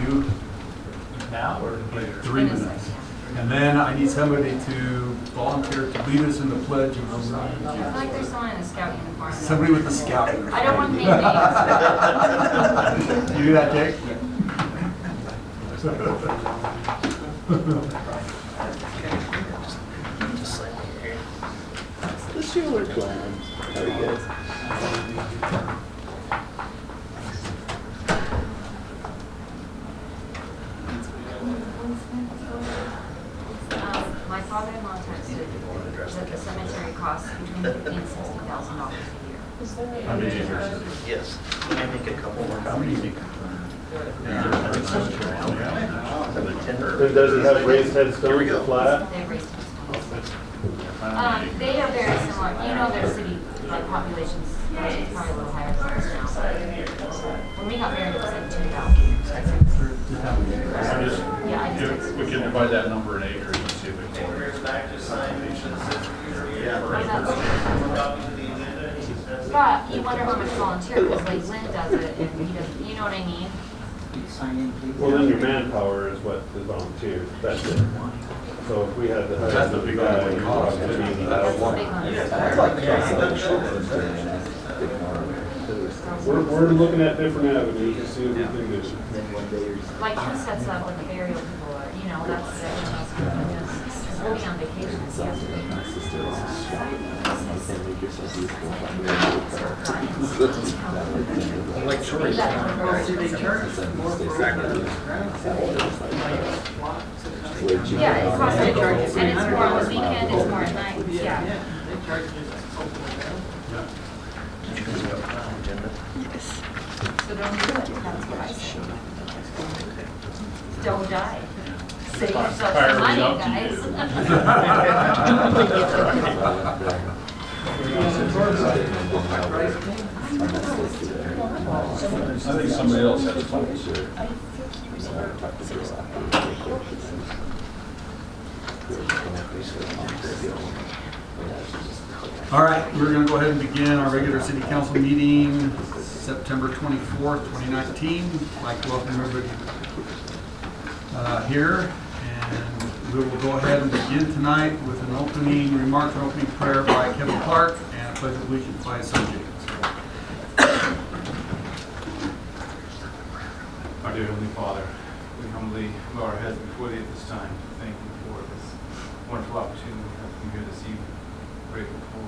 do Now or later? 3 minutes. And then I need somebody to volunteer to lead us in the pledge of allegiance. I feel like there's someone in a scout uniform. Somebody with a scout uniform. I don't want to name names. You do that, Jake? The Schuler clan. Very good. My father-in-law texted that the cemetery costs between $50,000 and $60,000 a year. How many acres? Yes. Can I make a couple more copies? Does it have raised headstones or flat? They've raised headstones. They are very similar. You know, their city populations is probably a little higher than ours now. When we got married, it was like 2,000. Yeah, I just We can divide that number in acres and see if it can. But you wonder how much volunteer, because like Lynn does it, and he doesn't, you know what I mean? Well, then your manpower is what is volunteer. That's it. So if we had to hire That's the big guy, one. That's the big one. we're looking at different avenues to see what we can do. Like he sets up with the burial people, or, you know, that's it. We'll be on vacation this year. Like choice. Yeah, it costs extra, and it's more on the weekend, it's more at night, yeah. So don't do it, that's what I say. Don't die. Save yourself some money, guys. I think somebody else has fun. All right, we're going to go ahead and begin our regular city council meeting, September 24th, 2019. I'd like to welcome everybody here, and we will go ahead and begin tonight with an opening remark, an opening prayer by Kevin Clark, and a pledge of allegiance by subjects. Our dear Heavenly Father, we humbly bow our heads before Thee at this time. Thank You for this wonderful opportunity to have come here this evening. Grateful for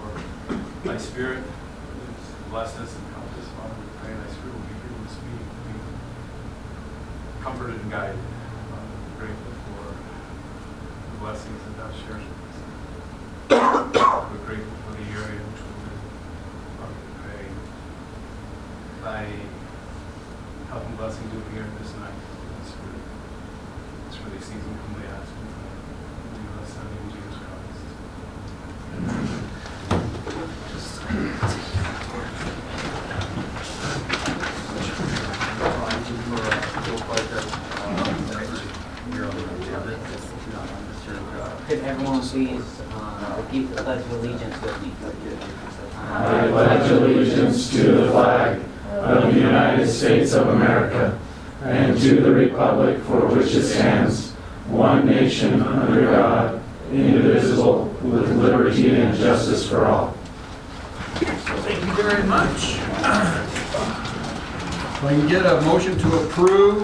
Thy Spirit who's blessed us and helped us. Father, we pray Thy Spirit will be here in this meeting, be comforted and guided. Father, we're grateful for the blessings that Thou shares with us. We're grateful for the area in which we live. Father, we pray Thy help and blessing to be here this night. It's for these things we humbly ask. We bless Thy name, Jesus Christ. Could everyone please repeat the Pledge of Allegiance with me? I pledge allegiance to the flag of the United States of America and to the republic for which it stands, one nation under God, indivisible, with liberty and justice for all. Thank you very much. If I can get a motion to approve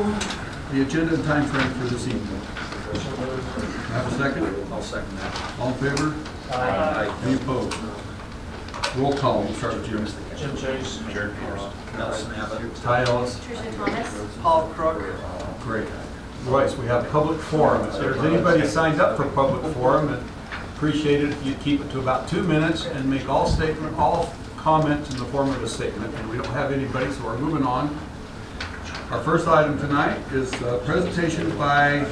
the agenda and time frame for this evening. Have a second? I'll second that. All in favor? Aye. Any opposed? Roll call, we'll start with Jim. Jim Chase. Jared Pierce. Nelson Abbott. Ty Ellis. Tricia Thomas. Paul Crook. Great. Royce, we have public forum. If there's anybody signed up for public forum, I'd appreciate it if you'd keep it to about 2 minutes and make all comments in the form of a statement. And we don't have anybody, so we're moving on. Our first item tonight is a presentation by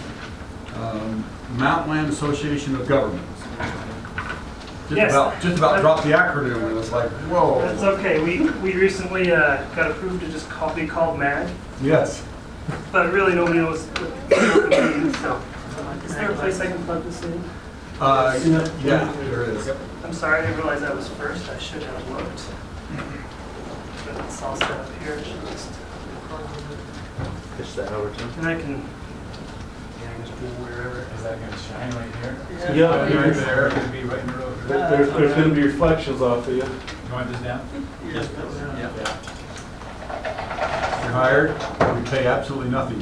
Mountain Land Association of Governments. Just about dropped the acronym and it was like, whoa. That's okay. We recently got approved to just be called MAG, Yes. but really nobody knows what the means. So, is there a place I can plug this in? Yeah, there is. I'm sorry, I didn't realize that was first. I should have looked. But it's all set up here. I should just. Fish the Alberton. And I can, yeah, I can just pull wherever. Is that gonna shine right here? Yeah, Right there, it'll be right in the road. There's gonna be reflections off of you. You want this down? Yes, please. Yeah. You're hired, we pay absolutely nothing.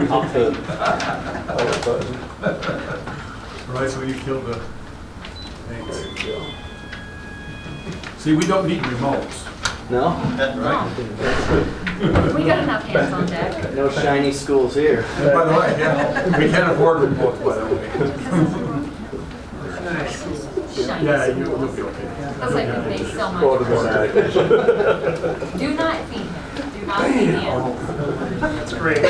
Off the button. Right, so you killed the, thanks. See, we don't need remotes. No? We got enough hands on deck. No shiny schools here. And by the way, yeah, we can't afford remotes, by the way. Shiny Yeah, school. you'll be okay. Looks like we pay so much. Go to the side. Do not feed him. Do not feed the animals. That's great.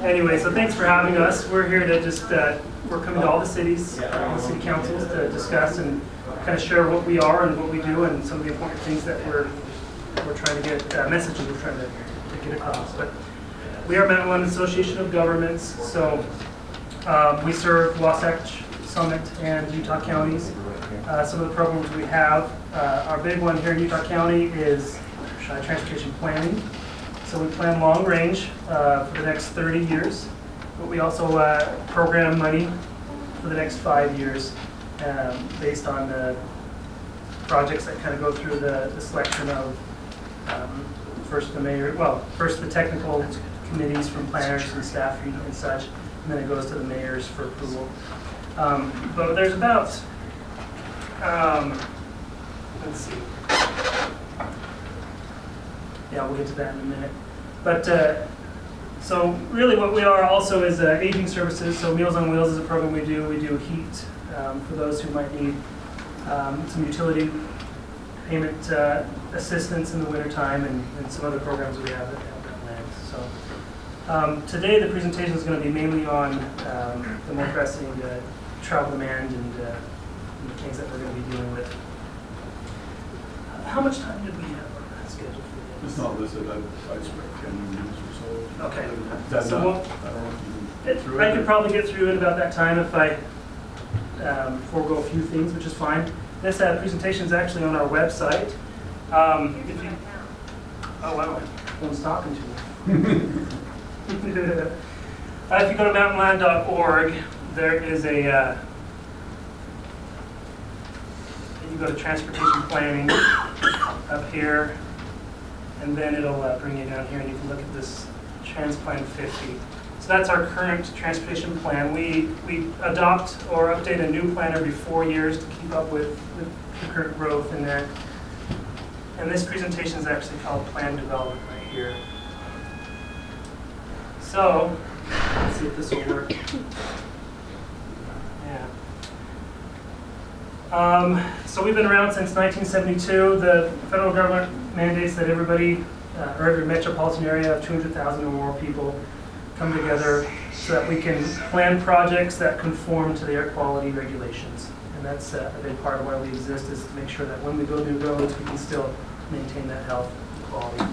Anyway, so thanks for having us. We're here to just, we're coming to all the cities, all the city councils to discuss and kind of share what we are and what we do and some of the important things that we're trying to get, messages we're trying to get across. But we are Mountain One Association of Governments, so we serve Wasatch, Summit, and Utah counties. Some of the programs we have, our big one here in Utah County is transportation planning. So we plan long range for the next 30 years, but we also program money for the next 5 years based on the projects that kind of go through the selection of first the technical committees from planners and staff and such, and then it goes to the mayors for approval. But there's about, let's see. Yeah, we'll get to that in a minute. But so really what we are also is aging services. So Meals on Wheels is a program we do. We do heat for those who might need some utility payment assistance in the wintertime and some other programs we have that land. So today the presentation is going to be mainly on the more pressing travel demand and the things that we're going to be dealing with. How much time did we have on that schedule for this? It's not listed, I expect 10 minutes or so. Okay. That's So not, we'll- I don't know if you can get through it. I could probably get through it about that time if I forego a few things, which is fine. This presentation is actually on our website. If you, oh wow, one's talking to me. If you go to mountainland.org, there is a, you go to transportation planning up here, and then it'll bring you down here, and you can look at this Transplan 50. So that's our current transportation plan. We adopt or update a new plan every 4 years to keep up with the current growth in there. And this presentation is actually called Plan Development right here. So, let's see if this will work. Yeah. So we've been around since 1972. The federal government mandates that everybody, or every metropolitan area of 200,000 or more people come together so that we can plan projects that conform to the air quality regulations. And that's a big part of why we exist, is to make sure that when we build new roads, we can still maintain that health and quality.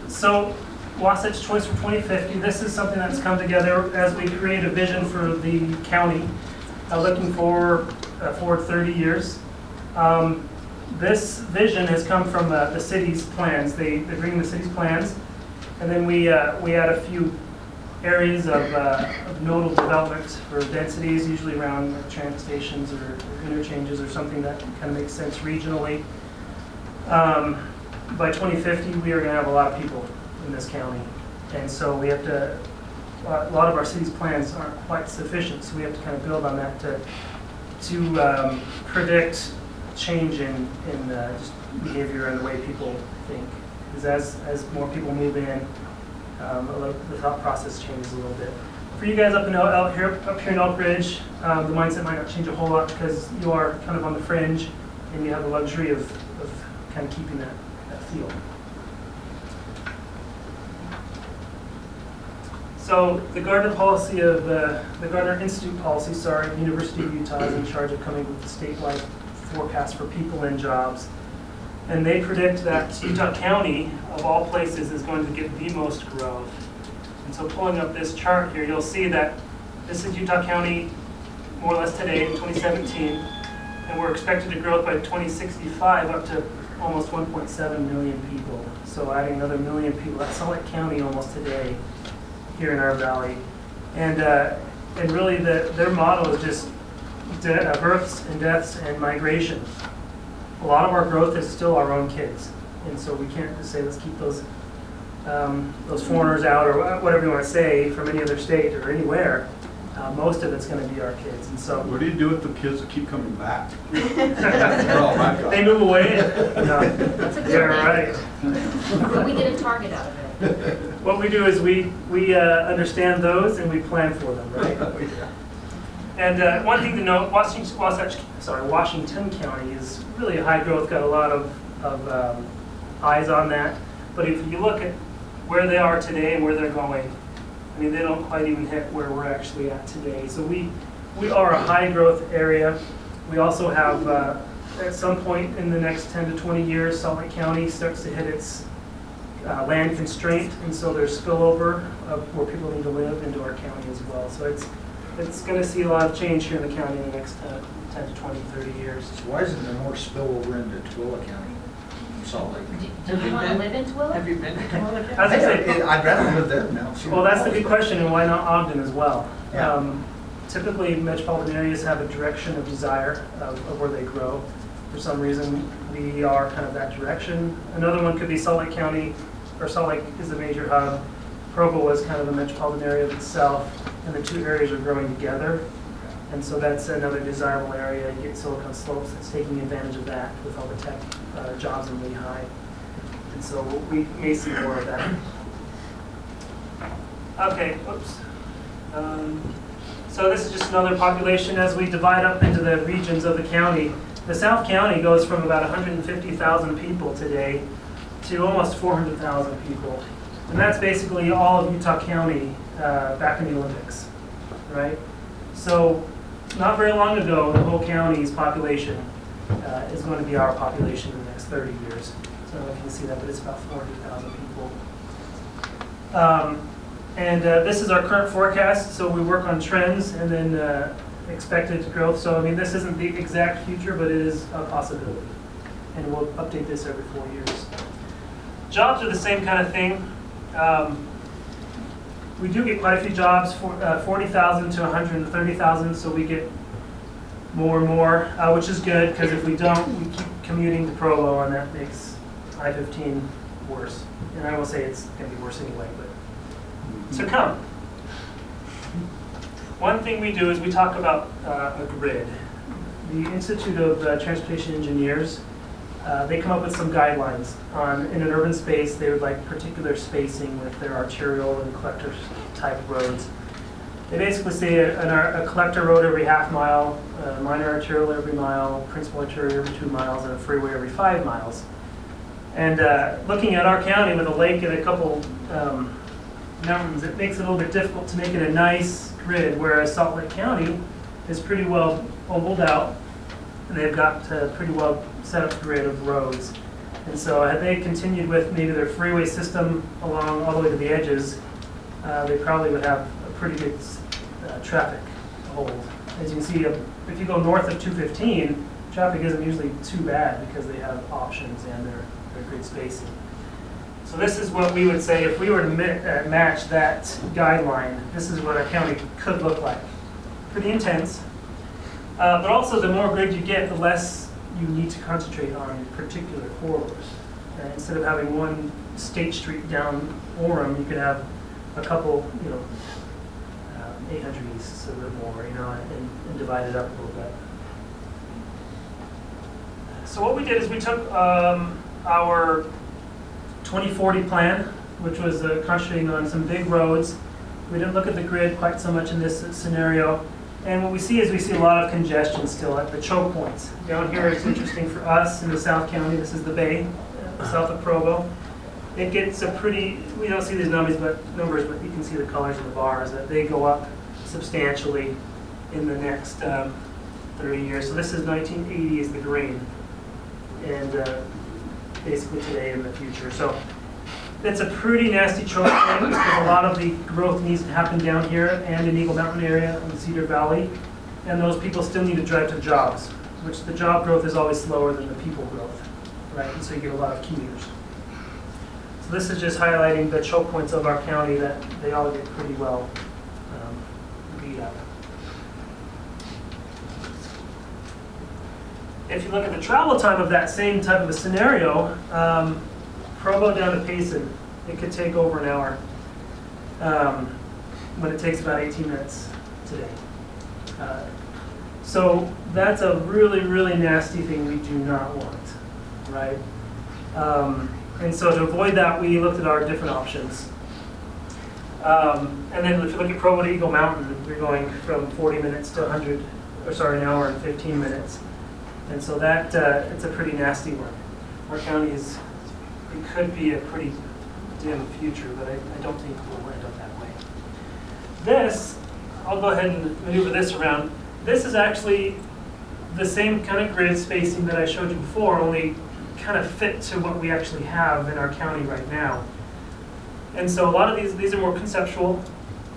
So Wasatch Choice for 2050, this is something that's come together as we create a vision for the county, looking forward 30 years. This vision has come from the city's plans. They bring the city's plans, and then we add a few areas of nodal development for densities, usually around train stations or interchanges or something that kind of makes sense regionally. By 2050, we are going to have a lot of people in this county, and so we have to. A lot of our city's plans aren't quite sufficient, so we have to kind of build on that to predict change in just behavior and the way people think. Because as more people move in, the thought process changes a little bit. For you guys up here in Elk Ridge, the mindset might not change a whole lot because you are kind of on the fringe and you have the luxury of kind of keeping that feel. So the Gardner policy of the Gardner Institute policy, the University of Utah is in charge of coming with the statewide forecast for people and jobs. And they predict that Utah County, of all places, is going to get the most growth. And so pulling up this chart here, you'll see that this is Utah County more or less today in 2017. And we're expected to grow by 2065 up to almost 1.7 million people. So adding another million people, that's Salt Lake County almost today here in our valley. And really their model is just births and deaths and migration. A lot of our growth is still our own kids. And so we can't just say, let's keep those foreigners out, or whatever you want to say, from any other state or anywhere. Most of it's going to be our kids. And so What do you do with the kids that keep coming back? Oh, my God. they move away. No, That's a good you're thing. right. But we get a target out of it. What we do is we understand those and we plan for them, right? And one thing to note, Washington County is really a high growth, got a lot of eyes on that. But if you look at where they are today and where they're going, I mean, they don't quite even hit where we're actually at today. So we are a high growth area. We also have, at some point in the next 10 to 20 years, Salt Lake County starts to hit its land constraint, and so there's spillover of where people need to live into our county as well. So it's going to see a lot of change here in the county in the next 10 to 20, 30 years. So why isn't there more spillover into Tooele County from Salt Lake? Do you want to live in Twilla? Have you been to Tooele County? As I say, I'd rather live there now. well, that's the good question, and why not Ogden as well? Yeah. Typically, metropolitan areas have a direction of desire of where they grow. For some reason, we are kind of that direction. Another one could be Salt Lake County, or Salt Lake is the major hub. Provo is kind of a metropolitan area of itself, and the two areas are growing together. And so that's another desirable area. You get Silicon Slopes that's taking advantage of that with all the tech jobs in Lehigh. And so we may see more of that. Okay, oops. So this is just another population as we divide up into the regions of the county. The South County goes from about 150,000 people today to almost 400,000 people. And that's basically all of Utah County back in the Olympics, right? So not very long ago, the whole county's population is going to be our population in the next 30 years. So I don't know if you can see that, but it's about 400,000 people. This is our current forecast, so we work on trends and then expected growth. So I mean, this isn't the exact future, but it is a possibility. And we'll update this every 4 years. Jobs are the same kind of thing. We do get quite a few jobs, 40,000 to 130,000, so we get more and more, which is good, because if we don't, we keep commuting to Provo, and that makes I-15 worse. And I will say it's going to be worse anyway, but so come. One thing we do is we talk about a grid. The Institute of Transportation Engineers, they come up with some guidelines on, in an urban space, they would like particular spacing with their arterial and collector type roads. They basically say a collector road every half mile, a minor arterial every mile, principal arterial every 2 miles, and a freeway every 5 miles. And looking at our county with a lake and a couple mountains, it makes it a little bit difficult to make it a nice grid, whereas Salt Lake County is pretty well ovaled out. And they've got a pretty well set up grid of roads. And so had they continued with maybe their freeway system along all the way to the edges, they probably would have a pretty good traffic hold. As you can see, if you go north of 215, traffic isn't usually too bad because they have options and they're good spacing. So this is what we would say if we were to match that guideline. This is what our county could look like. Pretty intense. But also, the more grid you get, the less you need to concentrate on particular corridors. Instead of having one state street down Orem, you could have a couple, 800 east, a little more, and divide it up a little bit. So what we did is we took our 2040 plan, which was concentrating on some big roads. We didn't look at the grid quite so much in this scenario. And what we see is we see a lot of congestion still at the choke points. Down here, it's interesting for us in the South County. This is the Bay, south of Provo. It gets a pretty, we don't see these numbers, but you can see the colors of the bars, that they go up substantially in the next 30 years. So this is 1980 is the green, and basically today and the future. So it's a pretty nasty choke point because a lot of the growth needs to happen down here and in Eagle Mountain area and Cedar Valley. And those people still need to drive to jobs, which the job growth is always slower than the people growth. right? And so you get a lot of commuters. So this is just highlighting the choke points of our county that they all get pretty well beat up. If you look at the travel time of that same type of a scenario, Provo down to Payson, it could take over an hour when it takes about 18 minutes today. So that's a really, really nasty thing we do not want, right? And so to avoid that, we looked at our different options. And then if you look at Provo to Eagle Mountain, we're going from 40 minutes to an hour and 15 minutes. And so that, it's a pretty nasty one. Our county it could be a pretty dim future, but I don't think we'll end up that way. This, I'll go ahead and maneuver this around. This is actually the same kind of grid spacing that I showed you before, only kind of fit to what we actually have in our county right now. And so a lot of these are more conceptual.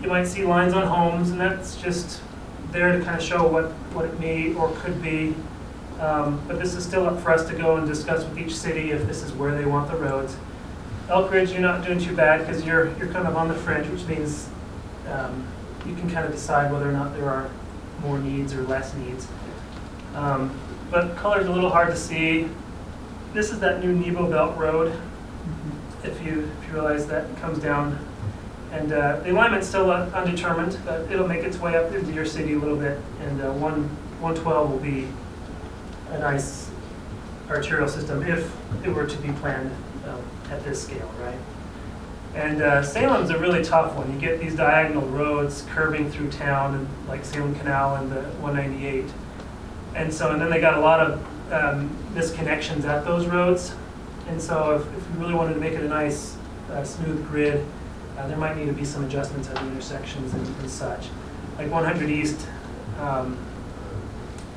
You might see lines on homes, and that's just there to kind of show what it may or could be. But this is still up for us to go and discuss with each city if this is where they want the roads. Elk Ridge, you're not doing too bad because you're kind of on the fringe, which means you can kind of decide whether or not there are more needs or less needs. But color's a little hard to see. This is that new Nebo Belt Road. If you realize that comes down, and the alignment's still undetermined, but it'll make its way up into your city a little bit, and 112 will be a nice arterial system if it were to be planned at this scale, right? And Salem's a really tough one. You get these diagonal roads curving through town, and like Salem Canal and the 198, and then they got a lot of misconnections at those roads. And so if you really wanted to make it a nice, smooth grid, there might need to be some adjustments at the intersections and such. Like 100 East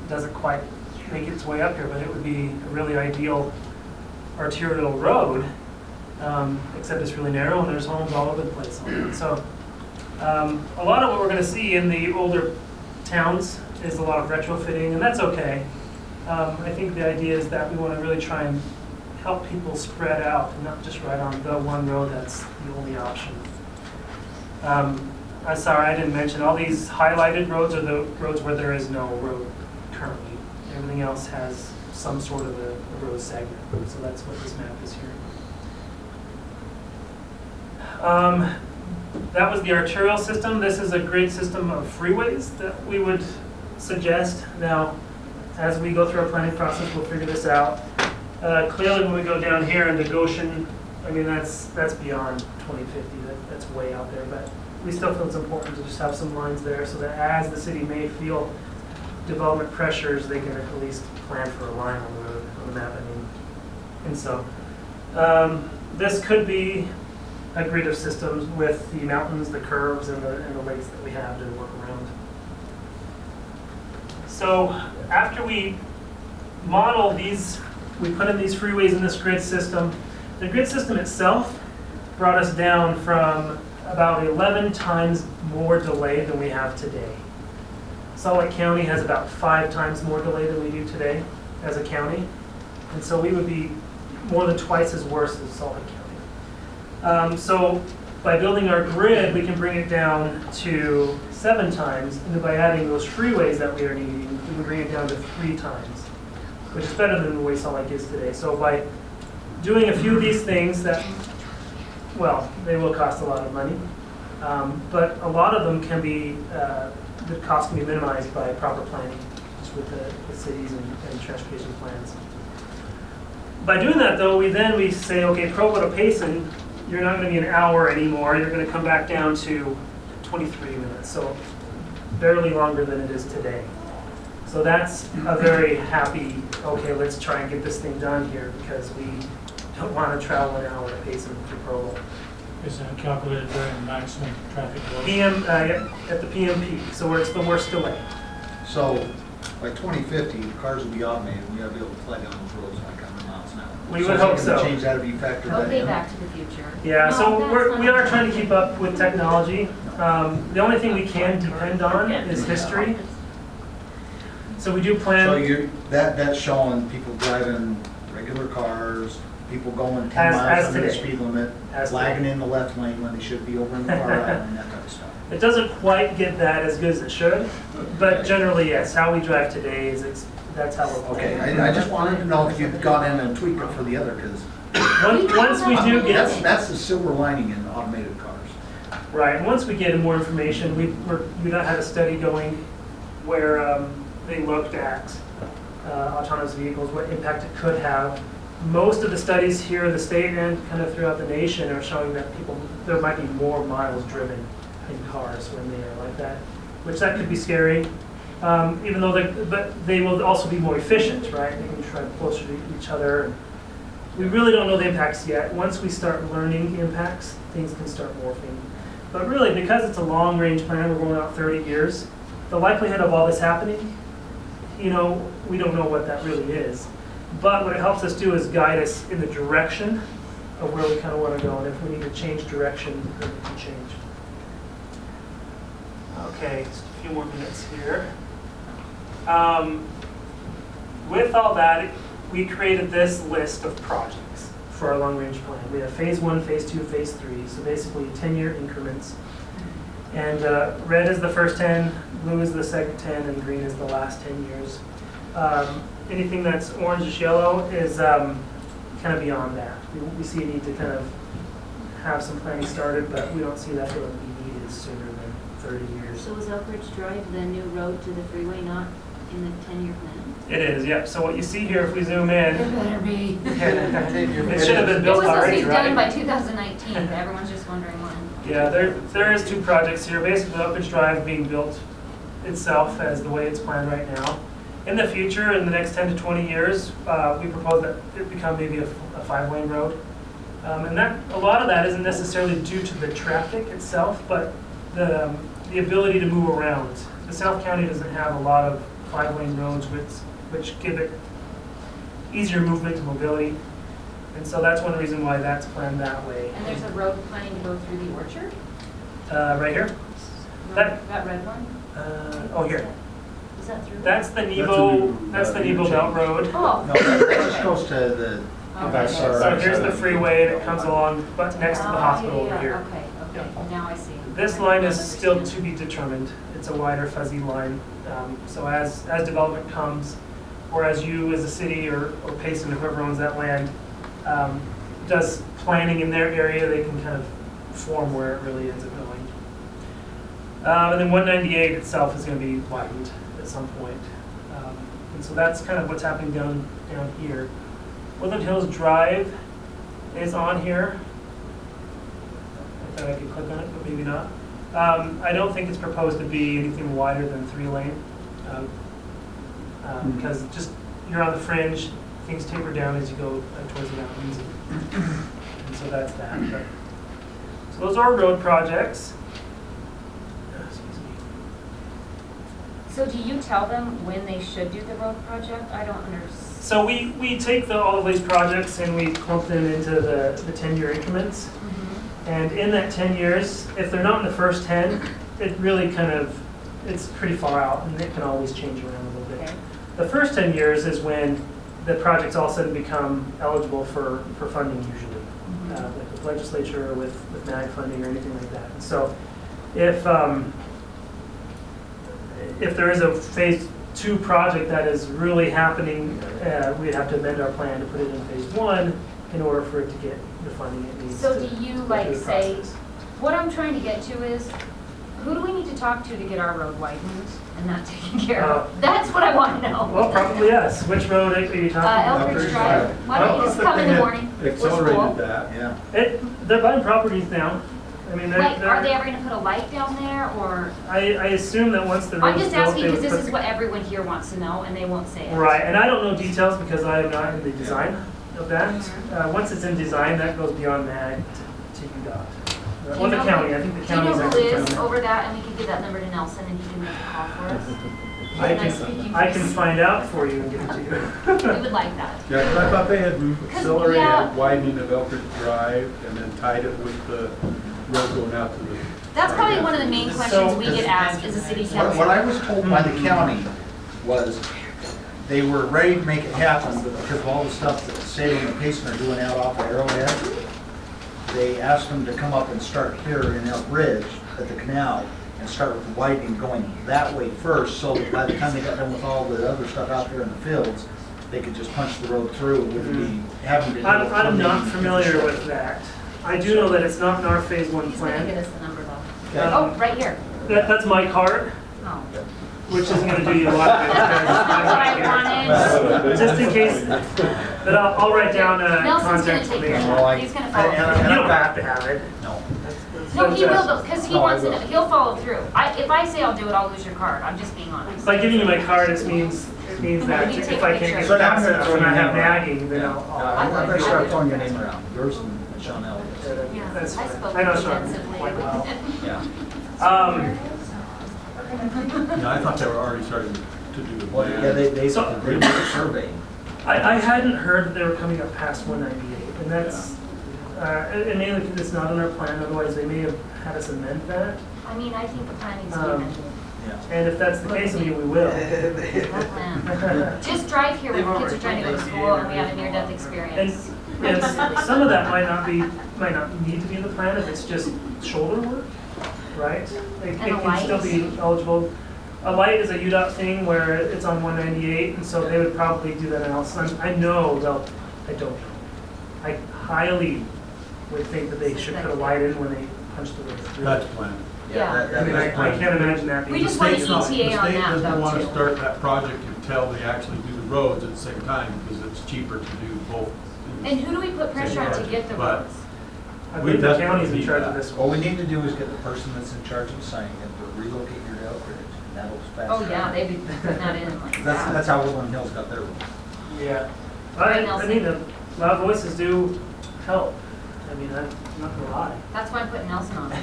doesn't quite make its way up here, but it would be a really ideal arterial road, except it's really narrow and there's homes all over the place on it. So a lot of what we're going to see in the older towns is a lot of retrofitting, and that's okay. I think the idea is that we want to really try and help people spread out and not just ride on the one road that's the only option. I'm sorry, I didn't mention, all these highlighted roads are the roads where there is no road currently. Everything else has some sort of a road segment. So that's what this map is here. That was the arterial system. This is a grid system of freeways that we would suggest. Now, as we go through our planning process, we'll figure this out. Clearly, when we go down here into Goshen, I mean, that's beyond 2050. That's way out there. But we still feel it's important to just have some lines there so that as the city may feel development pressures, they can at least plan for a line on the road, on the map, I mean. And so this could be a grid of systems with the mountains, the curves, and the lakes that we have to work around. So after we model these, we put in these freeways in this grid system. The grid system itself brought us down from about 11 times more delay than we have today. Salt Lake County has about 5 times more delay than we do today as a county. And so we would be more than twice as worse as Salt Lake County. So by building our grid, we can bring it down to 7 times. And then by adding those freeways that we are needing, we can bring it down to 3 times, which is better than the way Salt Lake is today. So by doing a few of these things that, well, they will cost a lot of money, but a lot of them can be, the cost can be minimized by proper planning, just with the cities and transportation plans. By doing that, though, we say, okay, Provo to Payson, you're not going to be an hour anymore. You're going to come back down to 23 minutes, so barely longer than it is today. So that's a very happy, okay, let's try and get this thing done here because we don't want to travel an hour to Payson to Provo. Is that calculated during maximum traffic load? PM, at the PM peak, so where it's the worst delay. So by 2050, cars will be automated, and we gotta be able to fly down those roads like 100 miles an hour. We would hope is it gonna so. Change that to be factored Okay, in? Back to the Future. Yeah, No, so that's we not- are trying to keep up with technology. The only thing we can depend on is history. So we do plan. So that's showing people driving regular regular cars, people going 10 As miles under the today. speed limit, As lagging today. in the left lane when they should be over in the far right lane, that type of stuff. It doesn't quite get that as good as it should, but generally, yes, how we drive today is, that's how we're. Okay, I just wanted to know if you've gone in and tweaked it for the other, because Once we do get, that's the silver lining in automated cars. right, and once we get more information, we had a study going where they looked at autonomous vehicles, what impact it could have. Most of the studies here in the state and kind of throughout the nation are showing that there might be more miles driven in cars when they are like that, which that could be scary. Even though but they will also be more efficient, right? They can drive closer to each other. We really don't know the impacts yet. Once we start learning the impacts, things can start morphing. But really, because it's a long-range plan, we're going out 30 years, the likelihood of all this happening, we don't know what that really is. But what it helps us do is guide us in the direction of where we kind of want to go. And if we need to change direction, then we can change. Okay, just a few more minutes here. With all that, we created this list of projects for our long-range plan. We have phase 1, phase 2, phase 3, so basically 10-year increments. And red is the first 10, blue is the second 10, and green is the last 10 years. Anything that's orange-ish yellow is kind of beyond that. We see a need to kind of have some planning started, but we don't see that it would be needed sooner than 30 years. So is Elkridge Drive the new road to the freeway not in the 10-year plan? It is, yep. So what you see here, if we zoom in, It better be. it should have been It built was supposed to already, be done by right? 2019, but everyone's just wondering when. Yeah, there is 2 projects here. Basically, Elkridge Drive being built itself as the way it's planned right now. In the future, in the next 10 to 20 years, we propose that it become maybe a 5-lane road. And a lot of that isn't necessarily due to the traffic itself, but the ability to move around. The South County doesn't have a lot of 5-lane roads which give it easier movement and mobility. And so that's one reason why that's planned that way. And there's a road planning to go through the orchard? Right here? That red one? Oh, here. Is that through? That's the Nebo Belt Road. Oh. No, that just goes to the, Okay. So here's the freeway and it comes along but next to the hospital over here. Okay, now I see. This line is still to be determined. It's a wider fuzzy line. So as development comes, or as you as a city or Payson, whoever owns that land, does planning in their area, they can kind of form where it really ends up going. And then 198 itself is going to be widened at some point. And so that's kind of what's happening down here. Woodland Hills Drive is on here. I thought I could click on it, but maybe not. I don't think it's proposed to be anything wider than 3-lane. Because just you're on the fringe, things taper down as you go towards the mountains. And so that's that. So those are road projects. Excuse me. So do you tell them when they should do the road project? I don't understand. So we take all of these projects and we clump them into the 10-year increments. Mm-hmm. And in that 10 years, if they're not in the first 10, it really it's pretty far out and it can always change around a little bit. Okay. The first 10 years is when the projects all of a sudden become eligible for funding usually, like with legislature or with MAG funding or anything like that. And so if there is a phase 2 project that is really happening, we'd have to amend our plan to put it in phase 1 in order for it to get the funding it needs. So to do you go through the say, process. what I'm trying to get to is, who do we need to talk to get our road widened and that taken care of? That's what I want to know. Well, probably us. Which road are you talking about? Elkridge Drive. Why don't you just come in the morning? Accelerated that. yeah. They're buying properties now. I mean, Like, are they ever going to put a light down there, or? I assume that once the I'm road's just built, asking they because would this put is what everyone here wants to know, and they won't say it. Right, and I don't know details because I am not in the design of that. Once it's in design, that goes beyond MAG to UDOT. Do you Or the know county, I think the Do you county know is who actually is determining. over that, and we can give that number to Nelson, and he can make a call for us? I can find out for you and give it to you. We would like that. Yeah, 'cause I thought they had accelerated yeah. widening of Elkridge Drive and then tied it with the road going out to the. That's probably one of the main questions we get asked as a city council. What I was told by the county was they were ready to make it happen, but because of all the stuff that say when the Payson are doing out off of Arrowhead, they asked them to come up and start here in Elk Ridge at the canal and start with the widening going that way first, so that by the time they got done with all the other stuff out there in the fields, they could just punch the road through with the, having to. I'm not familiar with that. I do know that it's not in our phase 1 He's gonna plan. get us the number though. Okay. Oh, right here. That's my card, Oh. which isn't gonna do you a lot of good. That's what I wanted. Just in case, but I'll write down Nelson's gonna contact take care information. of that. He's gonna follow You through. don't have to have it. No. No, he will though, because he No, I wants to, will. he'll follow through. If I say I'll do it, I'll lose your card. I'm just being honest. By giving you my card, it means that You take if I a can't picture. get past it or I have nagging, then I'll. I'm gonna start throwing your name around, yours and Sean Elliott. Yeah, That's I fine. spoke I know, Sean. extensively. Quite well. Yeah. Yeah, I thought they were already starting to do the Well, plan. yeah, they did So- a survey. I hadn't heard that they were coming up past 198, and that's, and mainly because it's not in our plan, otherwise they may have had us amend that. I mean, I think the plan needs to be amended. Yeah. And if that's the case, I mean, we will. That plan. Just drive here when the kids are trying to go to school and we have a near-death And, experience. and some of that might not need to be in the plan if it's just shoulder work, right? It And a can still light. be eligible. A light is a UDOT thing where it's on 198, and so they would probably do that analysis. I know they'll, I don't know. I highly would think that they should put a light in when they punch the road through. That's planned. Yeah. I mean, I can't imagine that being. We just The want state's an not- ETA on The state that, doesn't though, want to too. start that project until they actually do the roads at the same time, because it's cheaper to do both. And who do we put pressure on to get the But- roads? I we think the definitely county's in need charge that. of this All one. we need to do is get the person that's in charge of signing it to relocate your to Elk Ridge, and that'll fast. Oh, yeah, they'd be putting that in like that. That's how Woodland Hills got their road. Yeah. Right, I mean, the loud voices do help. I mean, I'm not gonna lie. That's why I'm putting Nelson on it.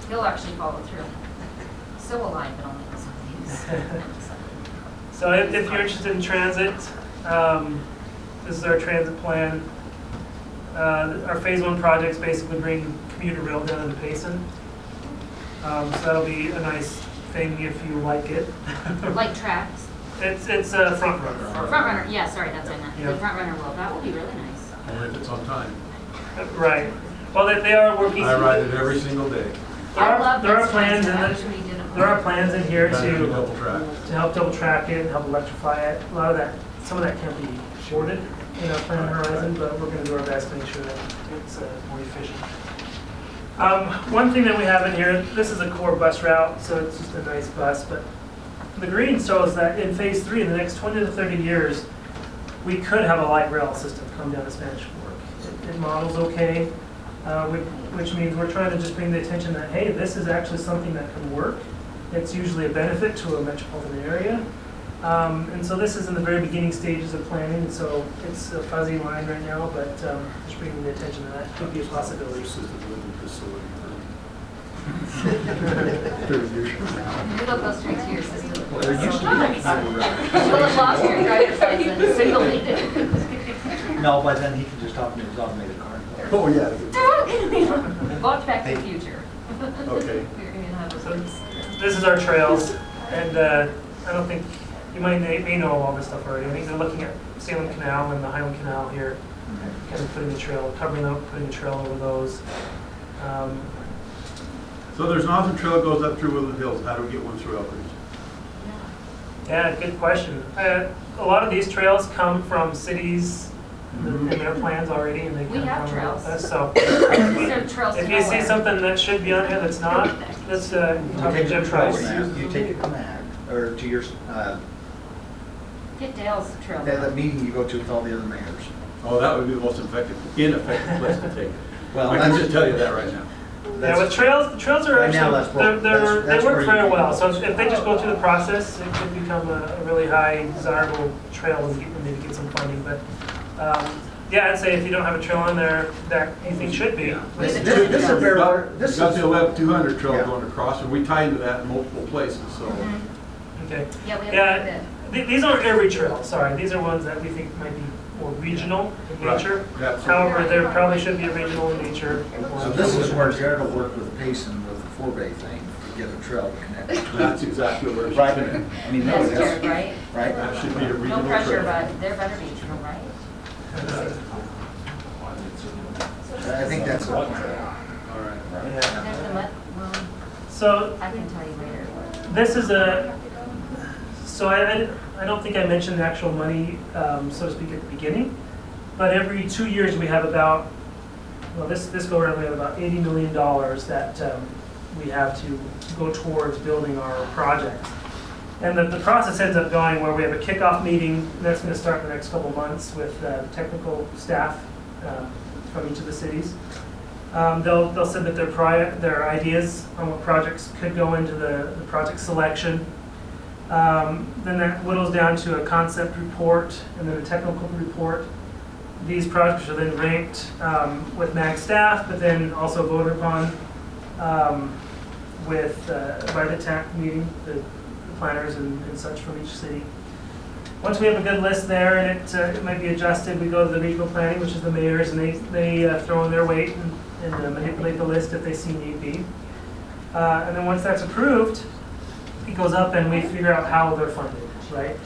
He'll actually follow through. So will I, but only on some things. So if you're interested in transit, this is our transit plan. Our phase 1 projects basically bring commuter rail down to Payson. So that'll be a nice thing if you like it. Like tracks. It's a front runner. Front runner, yeah, sorry, that's what I meant. Yeah. The front runner will, that will be really nice. Only if it's on time. Right. Well, they are working. I ride it every single day. I love There are this plans in concept. I it. wish we did it. There are plans in here Better do to double track. help double track it, help electrify it. A lot of that, some of that can be shorted in our plan horizon, but we're gonna do our best to make sure that it's more efficient. One thing that we have in here, this is a core bus route, so it's just a nice bus, but the green shows that in phase 3, in the next 20 to 30 years, we could have a light rail system come down to Spanish Fork. It models okay, which means we're trying to just bring the attention that, hey, this is actually something that can work. It's usually a benefit to a metropolitan area. And so this is in the very beginning stages of planning, and so it's a fuzzy line right now, but just bringing the attention that that could be a possibility. Assisted living facility You look go straight to your system. Well, there used to be a commuter rail. You'll have lost your driver's license, so you'll need it. No, by then he can just hop in his automated car. Oh, yeah. Watch Back to the Future. Okay. You're gonna have So a this is our trails, and I don't think, you may know all this stuff already. I think they're looking at Salem Canal and the Highland Canal here, kind of putting the trail, covering up, putting a trail over those. So there's an awesome trail that goes up through Woodland Hills. How do we get one through Elk Ridge? Yeah, good question. A lot of these trails come from cities in their plans already, and they We kind of have come trails. with us. So These are trails to if you see nowhere. something that should be on here that's not, let's You talk to take Jim your trail Price. map, you take it to MAC, or to your, Get Dale's trail. that meeting you go to with all the other mayors. Oh, that would be the most ineffective place to take it. Well, I can that's- just tell you that right now. Yeah, with trails, the trails are Right now, that's actually, what- they that's where work you very can well. go. So if they just go through the process, it could become a really high desirable trail and maybe get some funding. But yeah, I'd say if you don't have a trail on there that you think should be. This is a very, this is. Got the 11-200 trail Yeah. going across, and we tie into that in multiple places, so. Okay. Yeah, we have Yeah, a bit. These aren't every trail, sorry. These are ones that we think might be more regional in Right. nature. Yeah. However, there probably should be a regional in nature. So this is where Jared will work with Payson with the 4-bay thing to get a trail to connect. That's exactly where it should Right, be. I mean, no, That's that's, Jared, right? right? That should be a No regional pressure, trail. but there better be trail, right? I think that's what. There's the mud, well, So I can tell you later. this is so I don't think I mentioned the actual money, so to speak, at the beginning, but every 2 years we have about, well, this go around we have about $80 million that we have to go towards building our projects. And the process ends up going where we have a kickoff meeting, and that's going to start in the next couple months with technical staff from each of the cities. They'll submit their ideas on what projects could go into the project selection. Then that whittles down to a concept report and then a technical report. These projects are then ranked with MAG staff, but then also voted upon by the TAC meeting, the planners and such from each city. Once we have a good list there and it might be adjusted, we go to the regional planning, which is the mayors, and they throw in their weight and manipulate the list if they see need be. And then once that's approved, it goes up and we figure out how they're funded, right?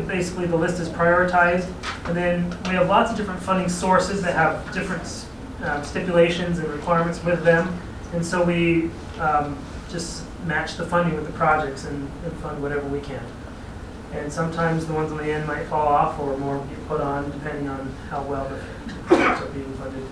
Basically, the list is prioritized, and then we have lots of different funding sources that have different stipulations and requirements with them, and so we just match the funding with the projects and fund whatever we can. And sometimes the ones on the end might fall off or more get put on depending on how well the projects are being funded.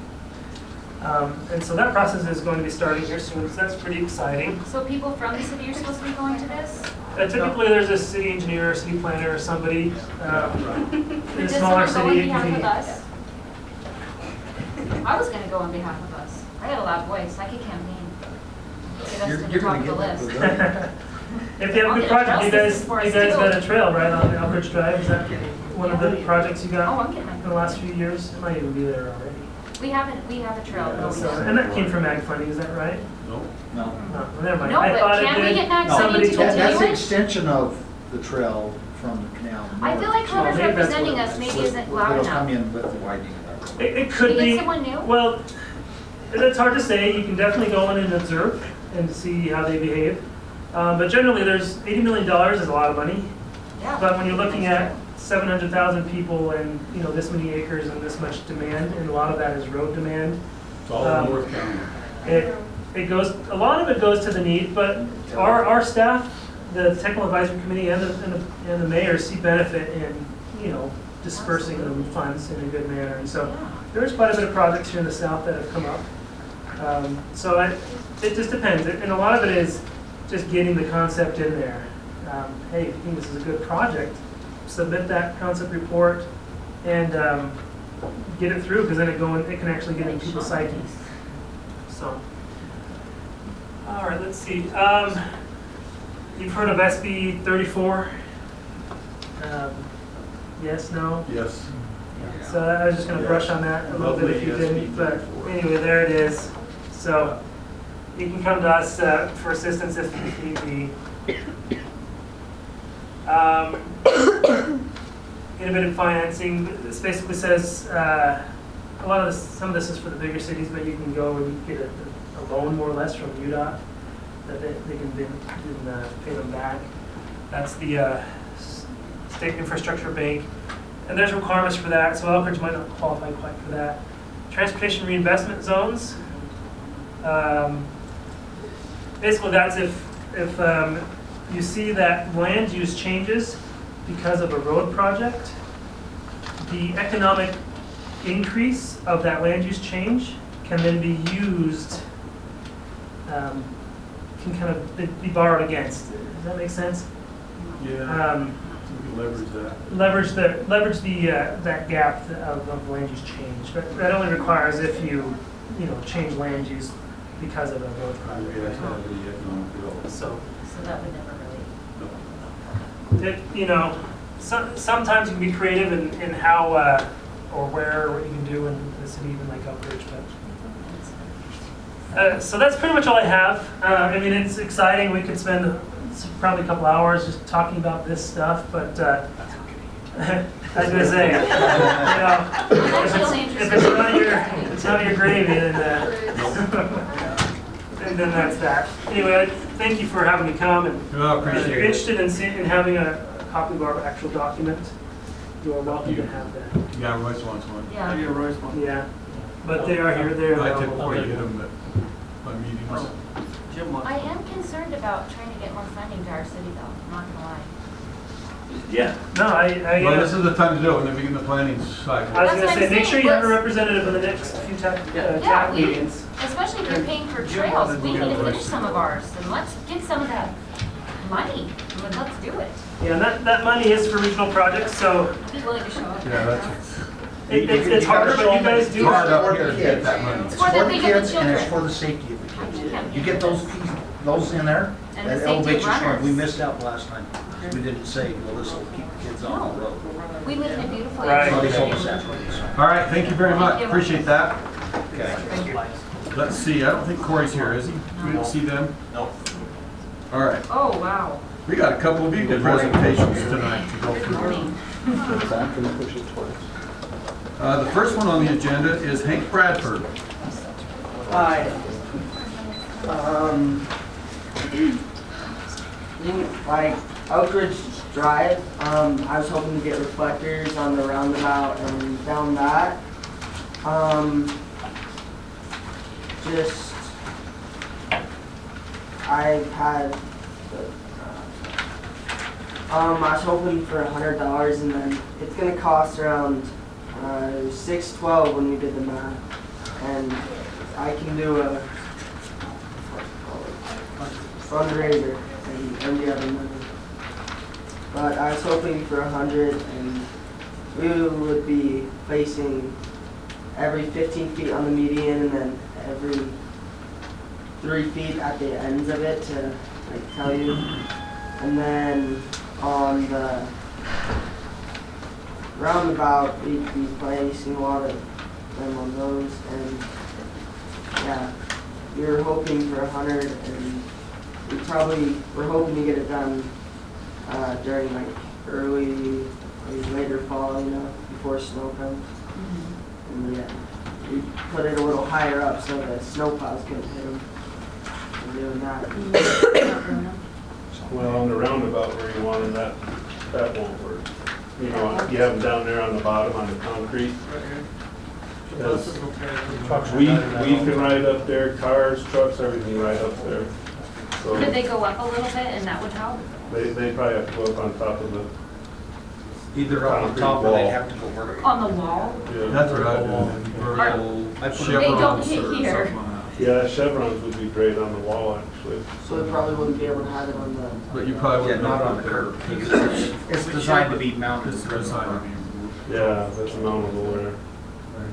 And so that process is going to be starting here soon, so that's pretty exciting. So people from the city are supposed to be going to this? Typically there's a city engineer, city planner, or somebody in a Does smaller someone go on city. It behalf could of be, us? I was gonna go on behalf of us. I got a loud voice, I could campaign. Get us to the top of the list. if you have a good project, you guys got a trail right on Elbridge Drive. Is that one of the projects you Oh, got I'm getting in my, the last few years? It might even be there already. we have a trail. So, and that came from ag funding, is that right? No. No. Oh, well, never mind. No, I but thought can it we did. get MAG Somebody funding to told me. That's the continue it? extension of the trail from the canal. I feel like Well, whoever's maybe that's representing what us it maybe With- isn't loud It'll come enough. in with the widening of that. It could Can we be. get someone new? Well, it's hard to say. You can definitely go in and observe and see how they behave. But generally, there's $80 million is a lot of money. Yeah. But when you're looking at 700,000 people and this many acres and this much demand, and a lot of that is road demand, It's all in North County. it goes. A lot of it goes to the need, but our staff, the technical advisory committee, and the mayors see benefit in dispersing the funds in a good manner, and so there's quite a bit of projects here in the south that have come up. So it just depends, and a lot of it is just getting the concept in there. Hey, if you think this is a good project, submit that concept report and get it through, because then it can actually get in people's psyches. So, all right, let's see. You've heard of SB 34? Yes, no? Yes. So I was just going to brush on that a little bit if you Lovely didn't, SB but 34. anyway, there it is. So you can come to us for assistance if need be. Innovative financing, this basically says, some of this is for the bigger cities, but you can go and get a loan more or less from UDOT that they can then pay them back. That's the State Infrastructure Bank. And there's requirements for that, so Elbridge might not qualify quite for that. Transportation reinvestment zones. Basically, that's if you see that land use changes because of a road project, the economic increase of that land use change can then be used, can kind of be borrowed against. Does that make sense? Yeah, we can leverage that. Leverage that gap of land use change, but that only requires if you change land use because of a road project. We have to have the economic development. So that would never sometimes you can be creative in how or where, what you can do in the city, even like Elbridge. But so that's pretty much all I have. I mean, it's exciting. We could spend probably a couple hours just talking about this stuff, but I was going to say, if it's not your gravy, then that's that. Anyway, thank you for having me come, and Well, I appreciate if you're it. interested in having a copy of our actual document, You are welcome to have that. Yeah, Royce wants one. Yeah. Yeah, but they are here, they're I available. typically get them at my meetings. I am concerned about trying to get more funding to our city though, I'm not gonna lie. Yeah, no, Well, this is the time to do it, when they begin the planning side. I was That's gonna what say, I'm make saying, sure you have a let's- representative in the next few TAC Yeah, we, meetings. especially if you're paying for trails, we need to finish some of ours, and let's get some of that money, I mean, let's do it. Yeah, and that money is for regional projects, so Be willing to show up. Yeah, that's, it's harder, but you guys it's do. hard have- up here to get that money. It's It's for for the the big of the kids and it's children. for the safety of the kids. Yeah. You get those in there, And the that safety of elevates your strength. runners. We missed out last time. We didn't say, well, this will keep the kids on the road. We live in a beautiful Right. So they area. told us that. All right, thank you very much, Thank you. appreciate that. Okay. Let's see, I don't think Corey's here, is he? We didn't see them? Nope. All right, Oh, wow. we got a couple of vehicle presentations tonight to go Good through. morning. The first one on the agenda is Hank Bradford. Hi. Like Oak Ridge Drive, I was hoping to get reflectors on the roundabout and found that. Just, I've had, I was hoping for $100 and then it's gonna cost around $612 when we did the math. And I can do a fundraiser and the other money. But I was hoping for 100 and we would be placing every 15 feet on the median and then every 3 feet at the ends of it to like tell you. And then on the roundabout, we'd be placing a lot of them on those. And yeah, we were hoping for 100 and we're hoping to get it done during like early, later fall, you know, before snow comes. And yeah, we put it a little higher up so the snowplows couldn't hit them. And doing that. Well, on the roundabout where you wanted that won't work. You know, you have them down there on the bottom on the concrete. Because we can ride up there, cars, trucks, everything right up there. So Could they go up a little bit and that would help? they probably have to go up on top of the, Either up on top or they'd have to go vertical. On the wall? yeah. That's what I do, vertical I put- They don't chevrons hit or here. something like that. Yeah, chevrons would be great on the wall, actually. So we probably wouldn't be able to have it on the. But you probably Yeah, wouldn't. not on the curb. It's designed to be mounted. It's designed to be, Yeah, that's mountable there.